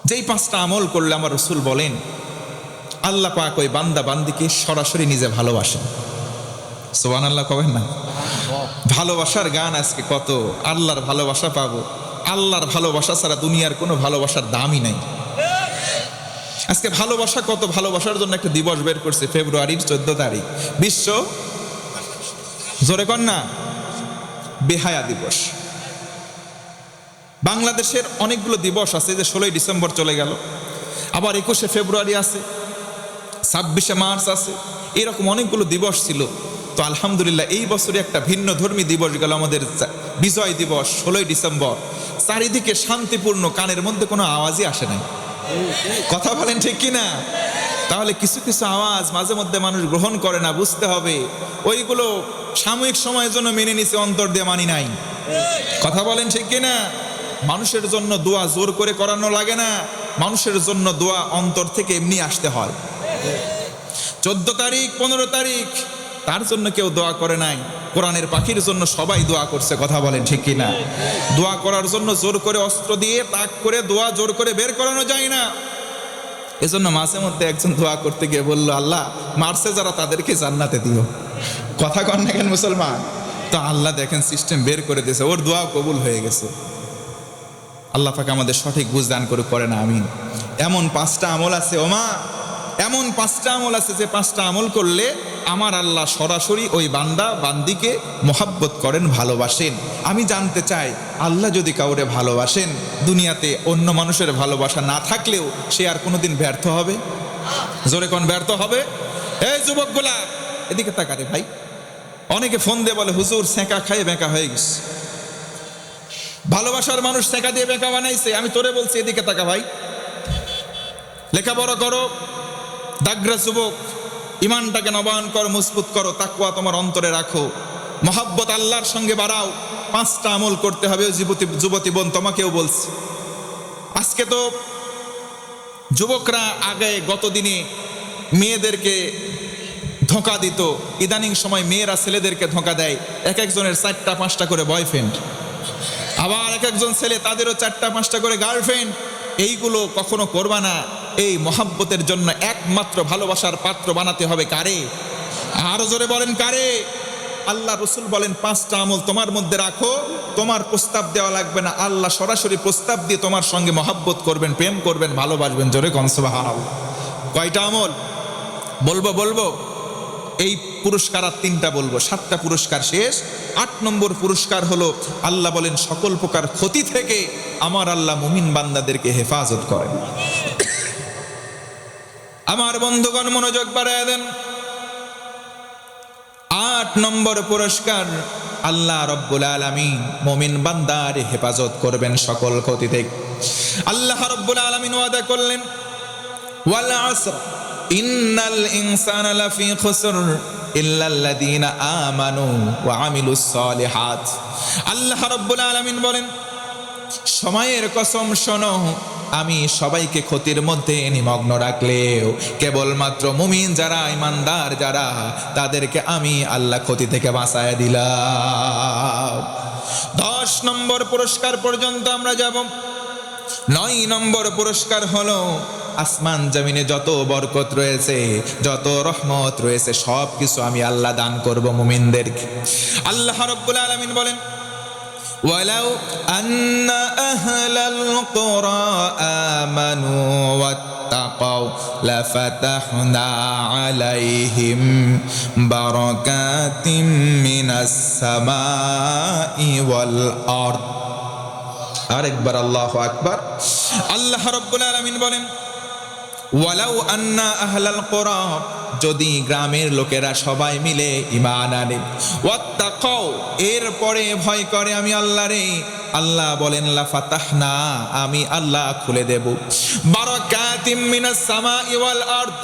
যেই 5টা আমল করলে আমার রাসূল বলেন আল্লাহ পাক ওই বান্দা বান্দিকে সরাসরি নিজে ভালোবাসেন। সুবহানাল্লাহ কবেন না? ভালোবাসার গান আজকে কত, আল্লাহর ভালোবাসা পাবো। আল্লাহর ভালোবাসা ছাড়া দুনিয়ার কোনো ভালোবাসার দামই নাই। আজকে ভালোবাসা কত, ভালোবাসার জন্য একটা দিবস বের করছে ফেব্রুয়ারির 14 তারিখ, বিশ্ব, জোরে কর না, বেহায়া দিবস। বাংলাদেশের অনেকগুলো দিবস আছে, যে 16ই ডিসেম্বর চলে গেল, আবার 21শে ফেব্রুয়ারি আছে, 26শে মার্চ আছে, এরকম অনেকগুলো দিবস ছিল। তো আলহামদুলিল্লাহ এই বছরে একটা ভিন্ন ধর্মী দিবস গেল আমাদের, বিজয় দিবস 16ই ডিসেম্বর। চারিদিকে শান্তিপূর্ণ, কানের মধ্যে কোনো আওয়াজই আসে নাই। কথা বলেন ঠিক কিনা? তাহলে কিছু কিছু আওয়াজ মাঝে মধ্যে মানুষ গ্রহণ করে না, বুঝতে হবে ওইগুলো সাময়িক সময়ের জন্য মেনে নিছে, অন্তর দিয়ে মানি নাই। কথা বলেন ঠিক কিনা? মানুষের জন্য দোয়া জোর করে করানো লাগে না, মানুষের জন্য দোয়া অন্তর থেকে এমনি আসতে হয়। 14 তারিখ 15 তারিখ তার জন্য কেউ দোয়া করে নাই, কোরআনের পাখির জন্য সবাই দোয়া করছে। কথা বলেন ঠিক কিনা? দোয়া করার জন্য জোর করে অস্ত্র দিয়ে তাক করে দোয়া জোর করে বের করানো যায় না। এজন্য মাঝে মধ্যে একজন দোয়া করতে গিয়ে বলল, আল্লাহ মারছে যারা তাদেরকে জান্নাতে দিও। কথা কন না কেন মুসলমান? তো আল্লাহ দেখেন সিস্টেম বের করে দিয়েছে, ওর দোয়া কবুল হয়ে গেছে। আল্লাহ পাক আমাদের সঠিক বুঝ দান করে, পড়ে না আমিন। এমন 5টা আমল আছে ওমা, এমন 5টা আমল আছে যে 5টা আমল করলে আমার আল্লাহ সরাসরি ওই বান্দা বান্দিকে মোহাব্বত করেন, ভালোবাসেন। আমি জানতে চাই, আল্লাহ যদি কাউরে ভালোবাসেন, দুনিয়াতে অন্য মানুষের ভালোবাসা না থাকলেও সে আর কোনোদিন ব্যর্থ হবে? জোরে কোন ব্যর্থ হবে? এই যুবকগুলা এদিকে তাকারে ভাই। অনেকে ফোন দিয়ে বলে হুজুর সেঁকা খাইয়ে বেঁকা হয়ে গেছে। ভালোবাসার মানুষ সেঁকা দিয়ে বেঁকা বানাইছে। আমি তোরে বলছি এদিকে তাকা ভাই, লেখাপড়া করো, দাগরা যুবক, ইমানটাকে নবায়ন করো, মজবুত করো, তাকওয়া তোমার অন্তরে রাখো, মহাব্বত আল্লাহর সঙ্গে বাড়াও। 5টা আমল করতে হবে। যুবতী বোন তোমাকেও বলছি, আজকে তো যুবকরা আগে গত দিনে মেয়েদেরকে ধোঁকা দিত, ইদানিং সময় মেয়েরা ছেলেদেরকে ধোঁকা দেয়। এক একজনের 4টা 5টা করে বয়ফ্রেন্ড, আবার এক একজন ছেলে তাদেরও 4টা 5টা করে গার্লফ্রেন্ড। এইগুলো কখনো করবা না। এই মহাব্বতের জন্য একমাত্র ভালোবাসার পাত্র বানাতে হবে কারে? আরো জোরে বলেন কারে? আল্লাহ রাসূল বলেন 5টা আমল তোমার মধ্যে রাখো, তোমার প্রস্তাব দেওয়া লাগবে না, আল্লাহ সরাসরি প্রস্তাব দিয়ে তোমার সঙ্গে মহাব্বত করবেন, প্রেম করবেন, ভালোবাসবেন। জোরে কোন সুবহানাল্লাহ। কয়টা আমল বলবো? এই পুরস্কার আর 3টা বলবো, 7টা পুরস্কার শেষ। 8 নম্বর পুরস্কার হলো, আল্লাহ বলেন সকল প্রকার ক্ষতি থেকে আমার আল্লাহ মুমিন বান্দাদেরকে হেফাজত করেন। আমার বন্ধুগণ মনোযোগ বাড়ায় দেন। 8 নম্বর পুরস্কার, আল্লাহ রব্বুল আলামিন মুমিন বান্দার হেফাজত করবেন সকল ক্ষতি থেকে। আল্লাহ রব্বুল আলামিন ওয়াদা করলেন, ওয়াল আসর ইন্নাল ইনসানা লাফি খুসর ইল্লাল্লাযীনা আমানু ওয়া আমিলুস সালিহাত। আল্লাহ রাব্বুল আলামিন বলেন, সময়ের কসম শোনো, আমি সবাইকে ক্ষতির মধ্যে নিমগ্ন রাখলেও কেবলমাত্র মুমিন যারা, ইমানদার যারা, তাদেরকে আমি আল্লাহ ক্ষতি থেকে বাঁচায় দিলাম। 10 নম্বর পুরস্কার পর্যন্ত আমরা যাব। 9 নম্বর পুরস্কার হলো, আসমান জমিনে যত বরকত রয়েছে, যত রহমত রয়েছে, সব কিছু আমি আল্লাহ দান করব মুমিনদেরকে। আল্লাহ রাব্বুল আলামিন বলেন, ওয়ালাউ আন্না আহলাল কুরা আমানু ওয়াত্তাকাউ লাফাতাহনা আলাইহিম বারাকাতিম মিনাস সামাই ওয়াল আরদ। আরেকবার আল্লাহু আকবার। আল্লাহ রাব্বুল আলামিন বলেন, ওয়ালাউ আন্না আহলাল কুরা, যদি গ্রামের লোকেরা সবাই মিলে ঈমান আনে, ওয়াত্তাকাউ, এরপরে ভয় করে আমি আল্লাহরে, আল্লাহ বলেন লাফাতাহনা, আমি আল্লাহ খুলে দেব, বারাকাতিম মিনাস সামাই ওয়াল আরদ,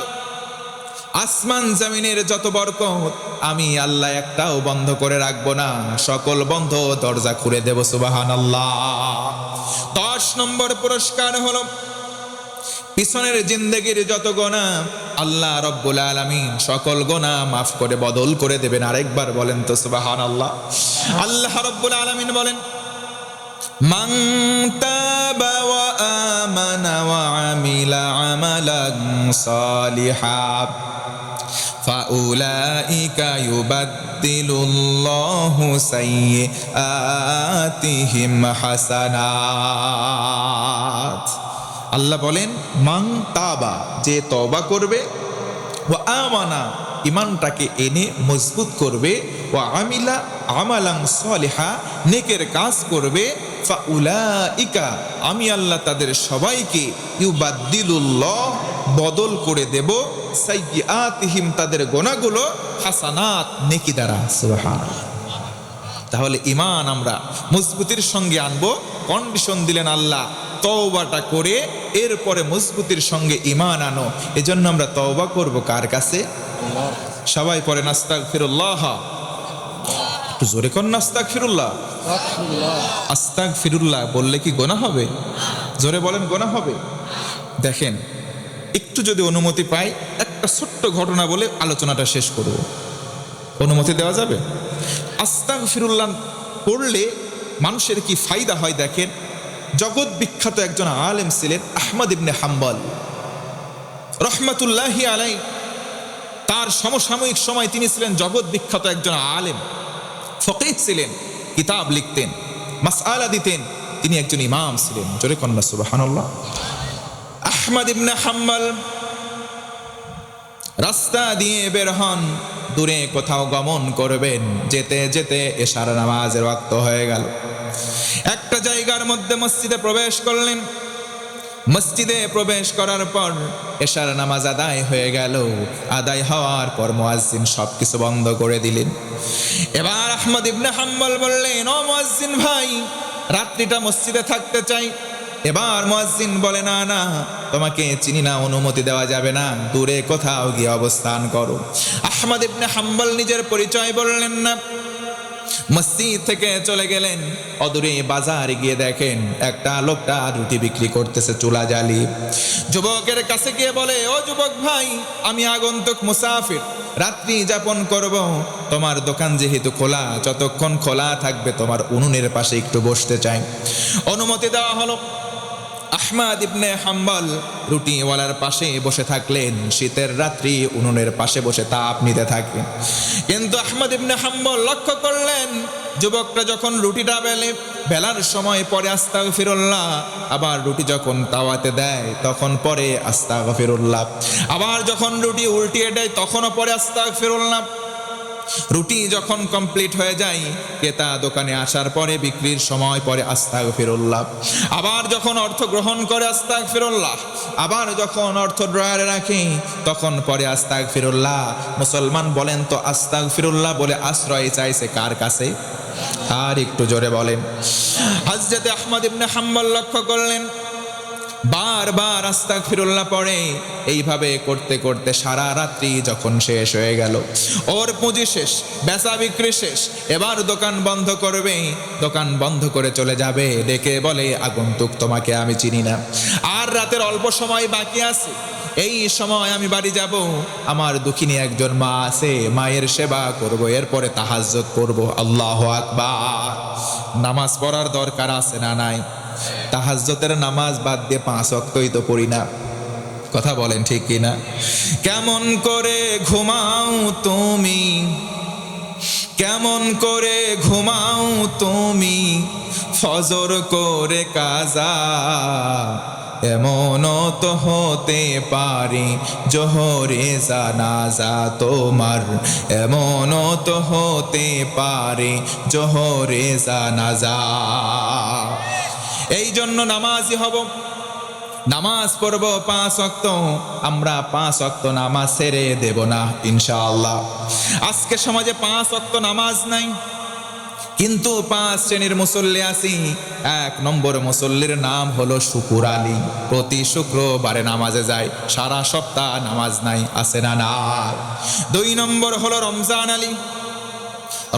আসমান জমিনের যত বরকত আমি আল্লাহ একটাও বন্ধ করে রাখবো না, সকল বন্ধ দরজা খুলে দেব। সুবহানাল্লাহ। 10 নম্বর পুরস্কার হলো পিছনের জিন্দেগির যত গোনা আল্লাহ রব্বুল আলামিন সকল গোনা মাফ করে বদল করে দেবেন। আরেকবার বলেন তো সুবহানাল্লাহ। আল্লাহ রব্বুল আলামিন বলেন, মান তাবা ওয়া আমানা ওয়া আমিলা আমালান সালিহান ফাউলাইকা ইউবাদদিলুল্লাহু সাইয়্যাতিহিম হাসানাত। আল্লাহ বলেন, মান তাবা, যে তওবা করবে, ওয়া আমানা, ইমানটাকে এনে মজবুত করবে, ওয়া আমিলা আমালান সালিহা, নেকের কাজ করবে, ফাউলাইকা, আমি আল্লাহ তাদের সবাইকে ইউবাদদিলুল্লাহ, বদল করে দেব, সাইয়্যাতিহিম, তাদের গুনাহগুলো, হাসানাত, নেকি দ্বারা। সুবহানাল্লাহ। তাহলে ঈমান আমরা মজবুতির সঙ্গে আনবো। কন্ডিশন দিলেন আল্লাহ, তওবাটা করে এরপরে মজবুতির সঙ্গে ঈমান আনো। এজন্য আমরা তওবা করব কার কাছে? সবাই পড়েন আস্তাগফিরুল্লাহ। একটু জোরে কর না, আস্তাগফিরুল্লাহ। আস্তাগফিরুল্লাহ বললে কি গোনা হবে? জোরে বলেন, গোনা হবে? দেখেন, একটু যদি অনুমতি পাই একটা ছোট্ট ঘটনা বলে আলোচনাটা শেষ করব। অনুমতি দেওয়া যাবে? আস্তাগফিরুল্লাহ পড়লে মানুষের কি ফায়দা হয় দেখেন। জগৎ বিখ্যাত একজন আলেম ছিলেন আহমদ ইবনে হাম্বল রহমাতুল্লাহি আলাইহি। তার সমসাময়িক সময় তিনি ছিলেন জগৎ বিখ্যাত একজন আলেম, ফকিহ ছিলেন, কিতাব লিখতেন, মাসআলা দিতেন। তিনি একজন ইমাম ছিলেন। জোরে কন্যা সুবহানাল্লাহ। আহমদ ইবনে হাম্বল রাস্তা দিয়ে বের হন, দূরে কোথাও গমন করবেন। যেতে যেতে এশার নামাজের ওয়াক্ত হয়ে গেল। একটা জায়গার মধ্যে মসজিদে প্রবেশ করলেন। মসজিদে প্রবেশ করার পর এশার নামাজ আদায় হয়ে গেল। আদায় হওয়ার পর মুয়াজ্জিন সবকিছু বন্ধ করে দিলেন। এবার আহমদ ইবনে হাম্বল বললেন, ও মুয়াজ্জিন ভাই, রাত্রিটা মসজিদে থাকতে চাই। এবার মুয়াজ্জিন বলে, না না, তোমাকে চিনি না, অনুমতি দেওয়া যাবে না, দূরে কোথাও গিয়ে অবস্থান করো। আহমদ ইবনে হাম্বল নিজের পরিচয় বললেন না। মসজিদ থেকে চলে গেলেন। অদূরে বাজারে গিয়ে দেখেন একটা লোকটা রুটি বিক্রি করতেছে চুলা জ্বালিয়ে। যুবকের কাছে গিয়ে বলে, ও যুবক ভাই, আমি আগন্তুক মুসাফির, রাত্রি যাপন করব। তোমার দোকান যেহেতু খোলা, যতক্ষণ খোলা থাকবে তোমার উনুনের পাশে একটু বসতে চাই। অনুমতি দেওয়া হলো। আহমদ ইবনে হাম্বল রুটিওয়ালার পাশে বসে থাকলেন। শীতের রাত্রি উনুনের পাশে বসে তাপ নিতে থাকেন। কিন্তু আহমদ ইবনে হাম্বল লক্ষ্য করলেন, যুবকটা যখন রুটিটা বেলার সময় পরে আস্তাগফিরুল্লাহ, আবার রুটি যখন তাওয়াতে দেয় তখন পরে আস্তাগফিরুল্লাহ, আবার যখন রুটি উল্টিয়ে দেয় তখনও পরে আস্তাগফিরুল্লাহ। রুটি যখন কমপ্লিট হয়ে যায়, ক্রেতা দোকানে আসার পরে বিক্রির সময় পরে আস্তাগফিরুল্লাহ, আবার যখন অর্থ গ্রহণ করে আস্তাগফিরুল্লাহ, আবার যখন অর্থ ড্রয়ারে রাখে তখন পরে আস্তাগফিরুল্লাহ। মুসলমান বলেন তো, আস্তাগফিরুল্লাহ বলে আশ্রয় চাইছে কার কাছে? আর একটু জোরে বলেন। হযরত আহমদ ইবনে হাম্বল লক্ষ্য করলেন, বারবার আস্তাগফিরুল্লাহ পড়ে। এইভাবে করতে করতে সারা রাত্রি যখন শেষ হয়ে গেল, ওর পুঁজি শেষ, বেচা বিক্রি শেষ, এবার দোকান বন্ধ করবে। দোকান বন্ধ করে চলে যাবে। ডেকে বলে, আগন্তুক, তোমাকে আমি চিনি না, আর রাতের অল্প সময় বাকি আছে, এই সময় আমি বাড়ি যাব। আমার দুঃখিনী একজন মা আছে, মায়ের সেবা করব, এরপরে তাহাজ্জুদ করব। আল্লাহু আকবার। নামাজ পড়ার দরকার আছে না নাই? তাহাজ্জুদের নামাজ বাদ দিয়ে 5 ওয়াক্তই তো পড়ি না। কথা বলেন ঠিক কিনা? কেমন করে ঘুমাও তুমি, কেমন করে ঘুমাও তুমি, ফজর করে কাজা, এমনও তো হতে পারে জোহরে জানাজা তোমার, এমনও তো হতে পারে জোহরে জানাজা। এই জন্য নামাজি হব, নামাজ পড়ব 5 ওয়াক্ত। আমরা 5 ওয়াক্ত নামাজ ছেড়ে দেব না ইনশাআল্লাহ। আজকে সমাজে 5 ওয়াক্ত নামাজ নাই। কিন্তু 5 শ্রেণীর মুসল্লি আছি। 1 নম্বর মুসল্লির নাম হলো শুকুর আলী। প্রতি শুক্রবারে নামাজে যায়, সারা সপ্তাহ নামাজ নাই, আছে না নাই। 2 নম্বর হলো রমজান আলী।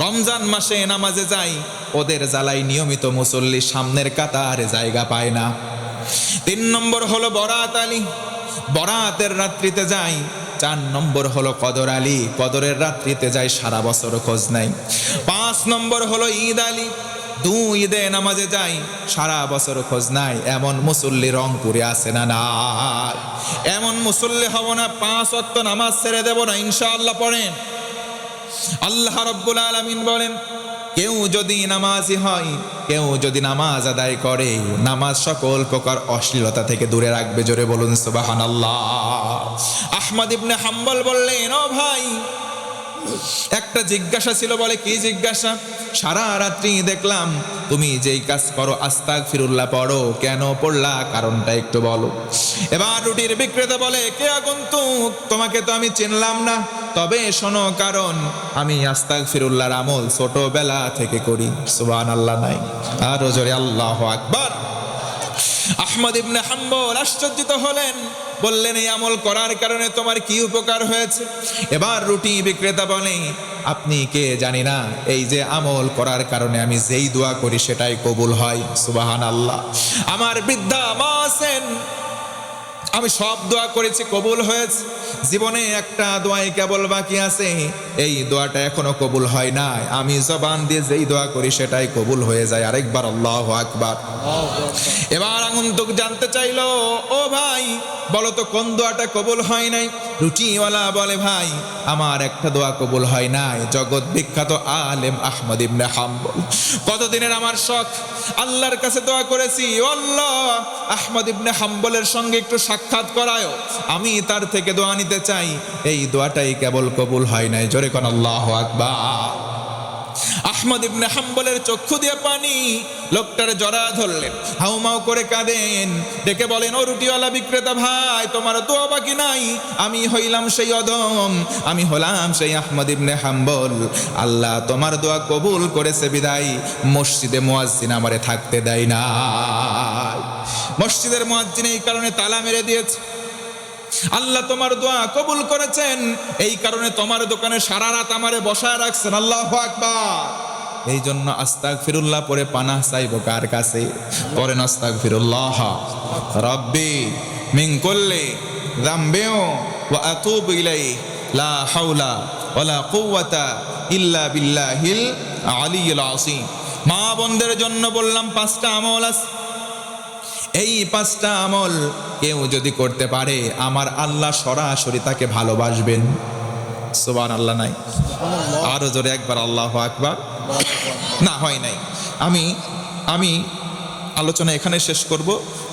রমজান মাসে নামাজে যায়, ওদের জ্বালাই নিয়মিত মুসল্লি সামনের কাতারে জায়গা পায় না। 3 নম্বর হলো বরাত আলী, বরাতের রাত্রিতে যায়। 4 নম্বর হলো কদর আলী, কদরের রাত্রিতে যায়, সারা বছর খোঁজ নাই। 5 নম্বর হলো ঈদ আলী, 2 ঈদে নামাজে যায়, সারা বছর খোঁজ নাই। এমন মুসল্লি রংপুরে আছে না নাই? এমন মুসল্লি হব না, 5 ওয়াক্ত নামাজ ছেড়ে দেব না, ইনশাআল্লাহ। পড়েন, আল্লাহ রাব্বুল আলামিন বলেন, কেউ যদি নামাজি হয়, কেউ যদি নামাজ আদায় করে, নামাজ সকল প্রকার অশ্লীলতা থেকে দূরে রাখবে। জোরে বলুন সুবহানাল্লাহ। আহমদ ইবনে হাম্বল বললেন, ও ভাই, একটা জিজ্ঞাসা ছিল। বলে, কি জিজ্ঞাসা? সারা রাত্রি দেখলাম তুমি যেই কাজ করো আস্তাগফিরুল্লাহ পড়ো, কেন পড়লা, কারণটা একটু বলো। এবার রুটির বিক্রেতা বলে, কে আগন্তুক, তোমাকে তো আমি চিনলাম না, তবে শোনো কারণ, আমি আস্তাগফিরুল্লাহর আমল ছোটবেলা থেকে করি। সুবহানাল্লাহ নাই? আরো জোরে আল্লাহু আকবার। আহমদ ইবনে হাম্বল আশ্চর্যিত হলেন, বললেন, এই আমল করার কারণে তোমার কি উপকার হয়েছে? এবার রুটি বিক্রেতা বলে, আপনি কে জানি না, এই যে আমল করার কারণে আমি যেই দোয়া করি সেটাই কবুল হয়। সুবহানাল্লাহ। আমার বৃদ্ধা মা আছেন, আমি সব দোয়া করেছি, কবুল হয়েছে। জীবনে একটা দোয়াই কেবল বাকি আছে, এই দোয়াটা এখনো কবুল হয় না। আমি জবান দিয়ে যেই দোয়া করি সেটাই কবুল হয়ে যায়। আরেকবার আল্লাহু আকবার। এবার আগন্তুক জানতে চাইলো, ও ভাই, বলো তো কোন দোয়াটা কবুল হয় নাই? রুটিওয়ালা বলে, ভাই, আমার একটা দোয়া কবুল হয় নাই। জগৎ বিখ্যাত আলেম আহমদ ইবনে হাম্বল, কতদিনের আমার শখ, আল্লাহর কাছে দোয়া করেছি, আল্লাহ, আহমদ ইবনে হাম্বলের সঙ্গে একটু সাক্ষাৎ করায়ও, আমি তার থেকে দোয়া নিতে চাই। এই দোয়াটাই কেবল কবুল হয় নাই। জোরে কোন আল্লাহু আকবার। আহমদ ইবনে হাম্বলের চক্ষু দিয়ে পানি, লোকটার জড়া ধরলেন, হাউমাউ করে কাঁদেন, ডেকে বলেন, ও রুটিওয়ালা বিক্রেতা ভাই, তোমার দোয়া বাকি নাই। আমি হইলাম সেই অদম, আমি হলাম সেই আহমদ ইবনে হাম্বল। আল্লাহ তোমার দোয়া কবুল করেছে বিদায় মসজিদে মুয়াজ্জিন আমারে থাকতে দেয় না। মসজিদের মুয়াজ্জিন এই কারণে তালা মেরে দিয়েছে। আল্লাহ তোমার দোয়া কবুল করেছেন, এই কারণে তোমার দোকানে সারা রাত আমারে বসায় রাখছেন। আল্লাহু আকবার। এই জন্য আস্তাগফিরুল্লাহ পরে পানাহ চাইবো কার কাছে? পরেন আস্তাগফিরুল্লাহ রাব্বি মিন কুল্লি যামবিন ওয়া আতুবু ইলাইহি লা হাওলা ওয়ালা কুওয়াতা ইল্লা বিল্লাহিল আলিয়্যিল আযীম। মা বোনদের জন্য বললাম 5টা আমল আছে। এই 5টা আমল কেউ যদি করতে পারে, আমার আল্লাহ সরাসরি তাকে ভালোবাসবেন। সুবহানাল্লাহ নাই? আরো জোরে একবার আল্লাহু আকবার। না, হয় নাই। আমি আলোচনা এখানে শেষ করব।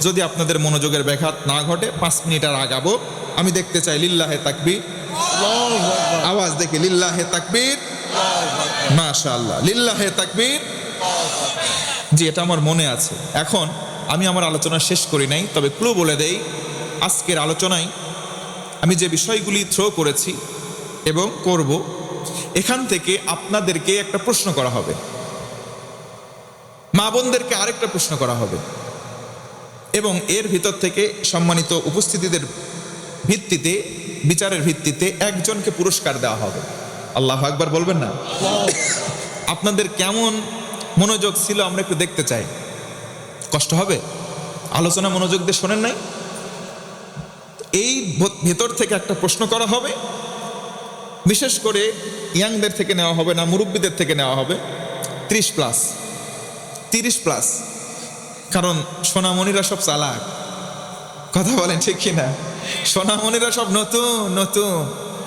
যদি আপনাদের মনোযোগের ব্যাঘাত না ঘটে 5 মিনিট আর আগাবো। আমি দেখতে চাই লিল্লাহে তাকবীর, আওয়াজ দেখে লিল্লাহে তাকবীর, মাশাআল্লাহ, লিল্লাহে তাকবীর। জি, এটা আমার মনে আছে। এখন আমি আমার আলোচনা শেষ করি নাই, তবে ক্লু বলে দেই। আজকের আলোচনায় আমি যে বিষয়গুলি থ্রো করেছি এবং করব, এখান থেকে আপনাদেরকে একটা প্রশ্ন করা হবে, মা বোনদেরকে আরেকটা প্রশ্ন করা হবে, এবং এর ভিতর থেকে সম্মানিত উপস্থিতিদের ভিত্তিতে, বিচারের ভিত্তিতে একজনকে পুরস্কার দেওয়া হবে। আল্লাহু আকবার বলবেন না? আপনাদের কেমন মনোযোগ ছিল আমরা একটু দেখতে চাই। কষ্ট হবে? আলোচনা মনোযোগ দিয়ে শোনেন নাই? এই ভেতর থেকে একটা প্রশ্ন করা হবে, বিশেষ করে ইয়াংদের থেকে নেওয়া হবে না, মুরব্বীদের থেকে নেওয়া হবে। 30 প্লাস, কারণ সোনামণিরা সব চালাক। কথা বলেন ঠিক কিনা? সোনামণিরা সব নতুন,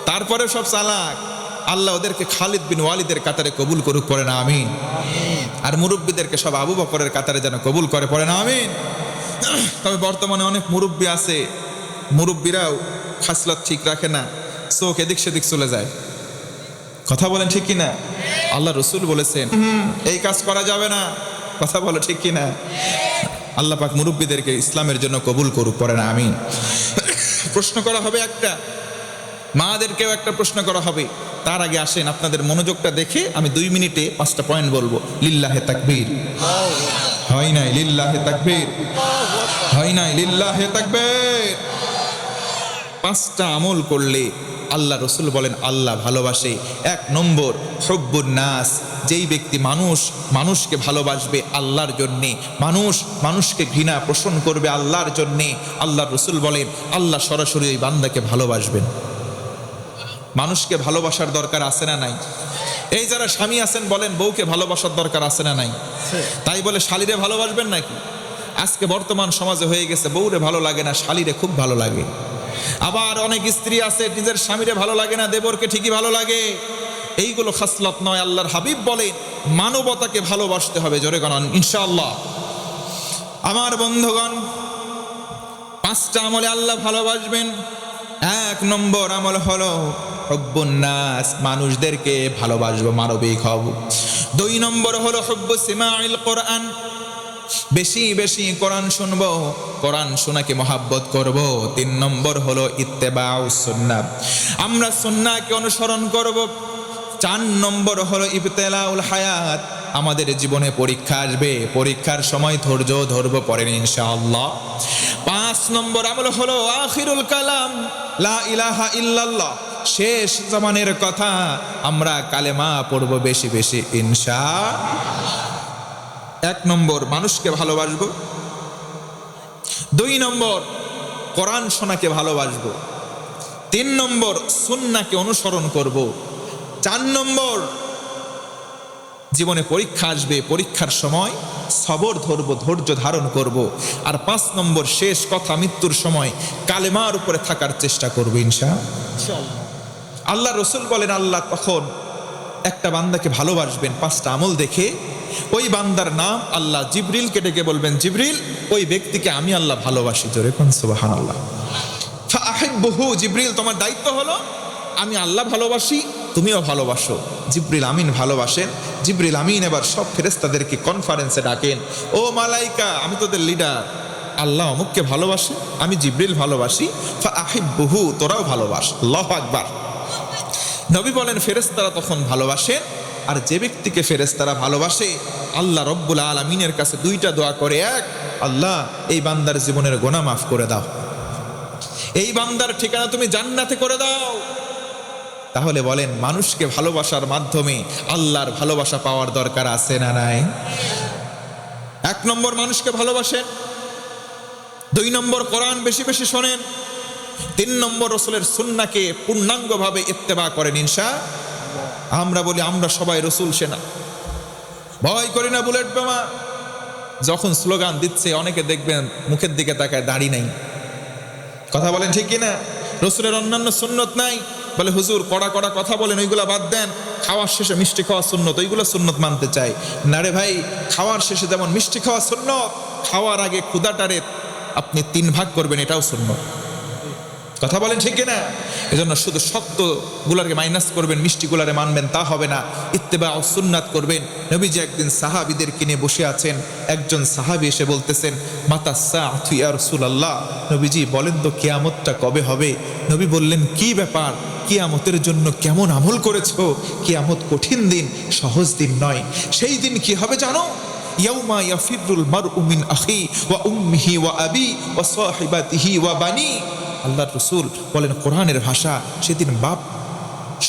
তারপরে সব চালাক। আল্লাহ ওদেরকে খালিদ বিন ওয়ালিদের কাতারে কবুল করুক, পড়ে না আমিন। আর মুরব্বীদেরকে সব আবু বকরের কাতারে যেন কবুল করে, পড়ে না আমিন। তবে বর্তমানে অনেক মুরব্বী আছে, মুরব্বীরাও খাসলত ঠিক রাখে না, চোখ এদিক সেদিক চলে যায়। কথা বলেন ঠিক কিনা? আল্লাহ রসুল বলেছেন এই কাজ করা যাবে না। কথা বলো ঠিক কিনা? আল্লাহ পাক মুরব্বীদেরকে ইসলামের জন্য কবুল করুক, পড়ে না আমিন। প্রশ্ন করা হবে একটা, মাদেরকেও একটা প্রশ্ন করা হবে। তার আগে আসেন আপনাদের মনোযোগটা দেখে আমি 2 মিনিটে 5টা পয়েন্ট বলবো। লিল্লাহে তাকবীর। হয় নাই লিল্লাহে তাকবীর, হয় নাই লিল্লাহে তাকবীর। 5টা আমল করলে আল্লাহ রসুল বলেন আল্লাহ ভালোবাসে। 1 নম্বর হুব্বুন নাস, যেই ব্যক্তি মানুষকে ভালোবাসবে আল্লাহর জন্যে, মানুষকে ঘৃণা পোষণ করবে আল্লাহর জন্যে, আল্লাহ রসুল বলেন আল্লাহ সরাসরি ওই বান্দাকে ভালোবাসবেন। মানুষকে ভালোবাসার দরকার আছে না নাই? এই যারা স্বামী আছেন বলেন বউকে ভালোবাসার দরকার আছে না নাই? তাই বলে শালীরে ভালোবাসবেন নাকি? আজকে বর্তমান সমাজে হয়ে গেছে বউরে ভালো লাগে না, শালীরে খুব ভালো লাগে। আবার অনেক স্ত্রী আছে নিজের স্বামীরে ভালো লাগে না, দেবরকে ঠিকই ভালো লাগে। এইগুলো খাসলত নয়। আল্লাহর হাবিব বলেন মানবতাকে ভালোবাসতে হবে। জোরে গণন ইনশাআল্লাহ। আমার বন্ধুগণ, 5টা আমলে আল্লাহ ভালোবাসবেন। 1 নম্বর আমল হলো হুব্বুন নাস, মানুষদেরকে ভালোবাসবো, মানবিক হব। 2 নম্বর হলো হুব্বু সিমাইল কোরআন, বেশি বেশি কোরআন শুনবো, কোরআন শোনাকে মহাব্বত করব। 3 নম্বর হলো ইত্তেবাউস সুন্নাহ, আমরা সুন্নাহকে অনুসরণ করব। 4 নম্বর হলো ইবতিলাউল হায়াত, আমাদের জীবনে পরীক্ষা আসবে, পরীক্ষার সময় ধৈর্য ধরবো, পড়েন ইনশাআল্লাহ। 5 নম্বর আমল হলো আখিরুল কালাম, লা ইলাহা ইল্লাল্লাহ, শেষ জামানের কথা, আমরা কালেমা পড়ব বেশি বেশি ইনশাআল্লাহ। 1 নম্বর মানুষকে ভালোবাসবো, 2 নম্বর কোরআন শোনাকে ভালোবাসবো, 3 নম্বর সুন্নাহকে অনুসরণ করব, 4 নম্বর জীবনে পরীক্ষা আসবে, পরীক্ষার সময় সবর ধরবো, ধৈর্য ধারণ করব, আর 5 নম্বর শেষ কথা, মৃত্যুর সময় কালেমার উপরে থাকার চেষ্টা করব ইনশাআল্লাহ। আল্লাহ রসুল বলেন আল্লাহ তখন একটা বান্দাকে ভালোবাসবেন 5টা আমল দেখে। ওই বান্দার নাম আল্লাহ জিবরিলকে ডেকে বলবেন, জিবরিল ওই ব্যক্তিকে আমি আল্লাহ ভালোবাসি। জোরে কোন সুবহানাল্লাহ। ফাআহিব্বুহু, জিবরিল তোমার দায়িত্ব হলো আমি আল্লাহ ভালোবাসি, তুমিও ভালোবাসো। জিবরিল আমিন ভালোবাসেন। জিবরিল আমিন এবার সব ফেরেশতাদেরকে কনফারেন্সে ডাকেন, ও মালাইকা আমি তোদের লিডার, আল্লাহ অমুককে ভালোবাসে, আমি জিবরিল ভালোবাসি, ফাআহিব্বুহু তোরাও ভালোবাস। আল্লাহু আকবার। নবী বলেন ফেরেশতারা তখন ভালোবাসেন, আর যে ব্যক্তিকে ফেরেশতারা ভালোবাসে আল্লাহ রব্বুল আলামিনের কাছে 2টা দোয়া করে। 1, আল্লাহ এই বান্দার জীবনের গুনাহ মাফ করে দাও, এই বান্দার ঠিকানা তুমি জান্নাতে করে দাও। তাহলে বলেন মানুষকে ভালোবাসার মাধ্যমে আল্লাহর ভালোবাসা পাওয়ার দরকার আছে না নাই? 1 নম্বর মানুষকে ভালোবাসেন, 2 নম্বর কোরআন বেশি বেশি শোনেন, 3 নম্বর রসুলের সুন্নাহকে পূর্ণাঙ্গভাবে ইত্তেবা করেন ইনশাআল্লাহ। আমরা বলি আমরা সবাই রসুল সেনা, ভয় করি না বুলেট বোমা। যখন স্লোগান দিচ্ছে অনেকে দেখবেন মুখের দিকে তাকায়, দাড়ি নাই। কথা বলেন ঠিক কিনা? রসুলের অন্যান্য সুন্নত নাই, বলে হুজুর কড়া কড়া কথা বলেন, ওইগুলা বাদ দেন, খাওয়ার শেষে মিষ্টি খাওয়া সুন্নত, ওইগুলো সুন্নত মানতে চাই না রে ভাই। খাওয়ার শেষে যেমন মিষ্টি খাওয়া সুন্নত, খাওয়ার আগে ক্ষুদাটারে আপনি 3 ভাগ করবেন, এটাও সুন্নত। কথা বলেন ঠিক কিনা? এজন্য শুধু শক্ত গুলাকে মাইনাস করবেন, মিষ্টি গুলারে মানবেন তা হবে না, ইত্তেবা ও সুন্নাত করবেন। নবীজি একদিন সাহাবীদের কিনে বসে আছেন, একজন সাহাবী এসে বলতেছেন, মাতা সাআতু ইয়া রাসূলুল্লাহ, নবীজি বলেন তো কিয়ামতটা কবে হবে? নবী বললেন, কি ব্যাপার, কিয়ামতের জন্য কেমন আমল করেছো? কিয়ামত কঠিন দিন, সহজ দিন নয়। সেই দিন কি হবে জানো? ইয়াউমা ইয়াফিরুল মারউ মিন আখি ওয়া উম্মিহি ওয়া আবি ওয়া সাহিবাতিহি ওয়া বানি। আল্লাহর রাসূল বলেন কোরআনের ভাষা, সেদিন বাপ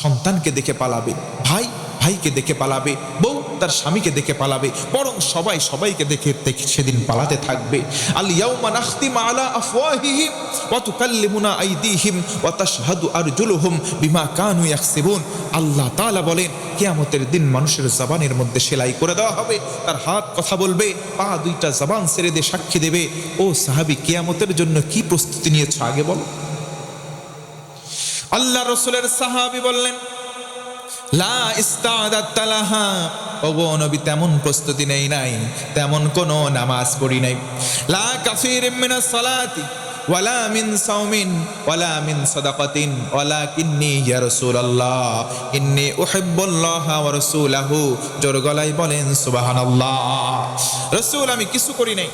সন্তানকে দেখে পালাবে, ভাই ভাইকে দেখে পালাবে, বউ তার স্বামীকে দেখে পালাবে, বরং সবাই সবাইকে দেখে সেদিন পালাতে থাকবে। আল ইয়াউমা নাখতিমু আলা আফওয়াহিহিম ওয়া তুকাল্লিমুনা আইদিহিম ওয়া তাশহাদু আরজুলুহুম বিমা কানু ইয়াকসিবুন। আল্লাহ তাআলা বলেন কিয়ামতের দিন মানুষের জবানের মধ্যে সেলাই করে দেওয়া হবে, তার হাত কথা বলবে, পা 2টা জবান ছেড়ে দিয়ে সাক্ষী দেবে। ও সাহাবী, কিয়ামতের জন্য কি প্রস্তুতি নিয়েছো আগে বলো। আল্লাহ রাসূলের সাহাবী বললেন, লা ইস্তাদাত লাহা, ওগো নবী তেমন প্রস্তুতি নেই নাই, তেমন কোন নামাজ পড়ি নাই। লা কাসীরিম মিনাস সালাতি ওয়ালা মিন সাওমিন ওয়ালা মিন সাদাকাতিন ওয়ালাকিন্নী ইয়া রাসূলুল্লাহ ইন্নী উহিব্বুল্লাহা ওয়া রাসূলাহু। জোর গলায় বলেন সুবহানাল্লাহ। রাসূল আমি কিছু করি নাই,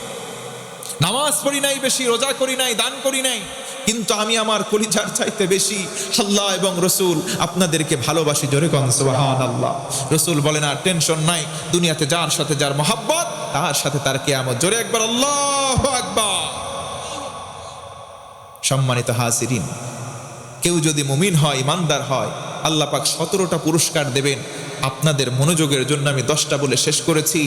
নামাজ পড়ি নাই বেশি, রোজা করি নাই, দান করি নাই, কিন্তু আমি আমার কলিজার চাইতে বেশি আল্লাহ এবং রসুল আপনাদেরকে ভালোবাসি। জোরে কোন সুবহানাল্লাহ। রসুল বলেন আর টেনশন নাই, দুনিয়াতে যার সাথে যার মহাব্বত তার সাথে তার কিয়ামত। জোরে একবার আল্লাহু আকবার। সম্মানিত হাজিরিন, কেউ যদি মুমিন হয়, ইমানদার হয়, আল্লাহ পাক 17টা পুরস্কার দেবেন। আপনাদের মনোযোগের জন্য আমি 10টা বলে শেষ করেছি,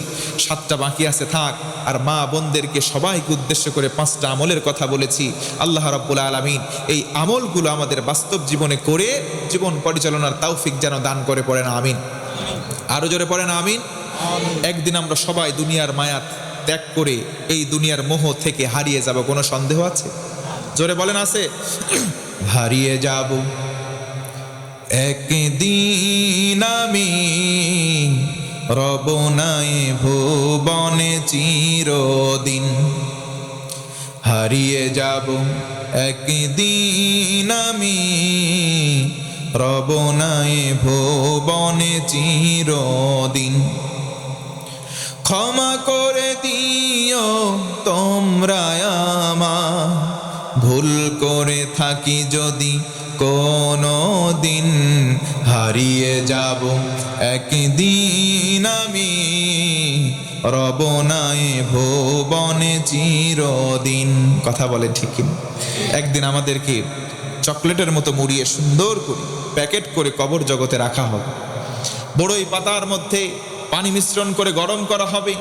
7টা বাকি আছে থাক। আর মা বোনদেরকে সবাইকে উদ্দেশ্য করে 5টা আমলের কথা বলেছি। আল্লাহ রাব্বুল আলামিন এই আমলগুলো আমাদের বাস্তব জীবনে করে জীবন পরিচালনার তৌফিক যেন দান করে, পড়েন আমিন। আরো জোরে পড়েন আমিন। একদিন আমরা সবাই দুনিয়ার মায়া ত্যাগ করে এই দুনিয়ার মোহ থেকে হারিয়ে যাব, কোনো সন্দেহ আছে? জোরে বলেন আছে? হারিয়ে যাব একদিন আমি, রব নাই ভুবনে চিরদিন। হারিয়ে যাব একদিন আমি, রব নাই ভুবনে চিরদিন। ক্ষমা করে দিও তোমরা আমার, ভুল করে থাকি যদি কোনো দিন। হারিয়ে যাব একদিন আমি, রব নাই ভুবনে চিরদিন। কথা বলে ঠিক কিনা? একদিন আমাদেরকে চকলেটের মতো মুড়িয়ে সুন্দর করে প্যাকেট করে কবর জগতে রাখা হবে। বড়ই পাতার মধ্যে পানি মিশ্রণ করে গরম করা হবে।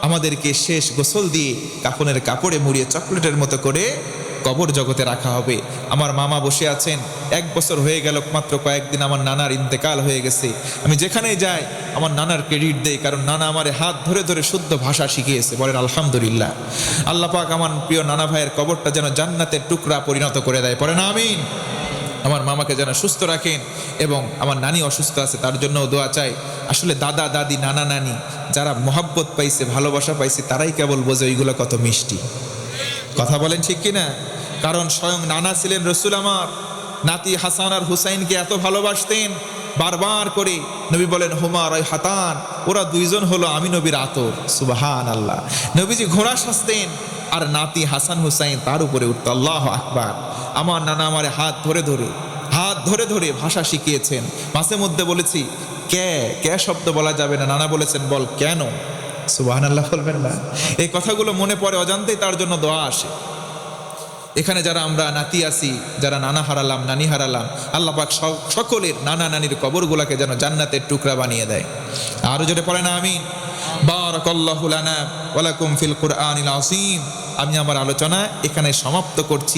আমাদেরকে শেষ গোসল দিয়ে কাফনের কাপড়ে মুড়িয়ে চকলেটের মতো করে কবর জগতে রাখা হবে। আমার মামা বসে আছেন, 1 বছর হয়ে গেল, মাত্র কয়েকদিন আমার নানার ইন্তেকাল হয়ে গেছে। আমি যেখানেই যাই আমার নানার ক্রেডিট দেই, কারণ নানা আমারে হাত ধরে ধরে শুদ্ধ ভাষা শিখিয়েছে। বলেন আলহামদুলিল্লাহ। আল্লাহ পাক আমার প্রিয় নানা ভাইয়ের কবরটা যেন জান্নাতের টুকরা পরিণত করে দেয়, পড়েন আমিন। আমার মামাকে যেন সুস্থ রাখেন, এবং আমার নানি অসুস্থ আছে তার জন্যও দোয়া চাই। আসলে দাদা দাদি নানা নানি যারা মহাব্বত পাইছে, ভালোবাসা পাইছে, তারাই কেবল বোঝে ওইগুলো কত মিষ্টি। কথা বলেন ঠিক কিনা? কারণ স্বয়ং নানা ছিলেন রসুল আমার, নাতি হাসান আর হুসাইনকে এত ভালোবাসতেন। বারবার করে নবী বলেন হুমা রায়হাতান, ওরা দুইজন হলো আমি নবীর আতর। সুবহানাল্লাহ। নবীজি ঘোড়া সাজতেন আর নাতি হাসান হুসাইন তার উপরে উঠত। আল্লাহু আকবার। আমার নানা আমার হাত ধরে ধরে ভাষা শিখিয়েছেন। মাঝে মধ্যে বলেছি কে শব্দ বলা যাবে না, নানা বলেছেন বল কেন। সুবহানাল্লাহ বলবেন না? এই কথাগুলো মনে পড়ে, অজান্তেই তার জন্য দোয়া আসে। এখানে যারা আমরা নাতি আছি, যারা নানা হারালাম, নানি হারালাম, আল্লাহ পাক সকলের নানা নানির কবরগুলোকে যেন জান্নাতের টুকরা বানিয়ে দেয়। আরো জোরে পড়েন আমিন। বারাকাল্লাহু লানা ওয়া লাকুম ফিল কুরআনিল আযীম। আমি আমার আলোচনা এখানে সমাপ্ত করছি।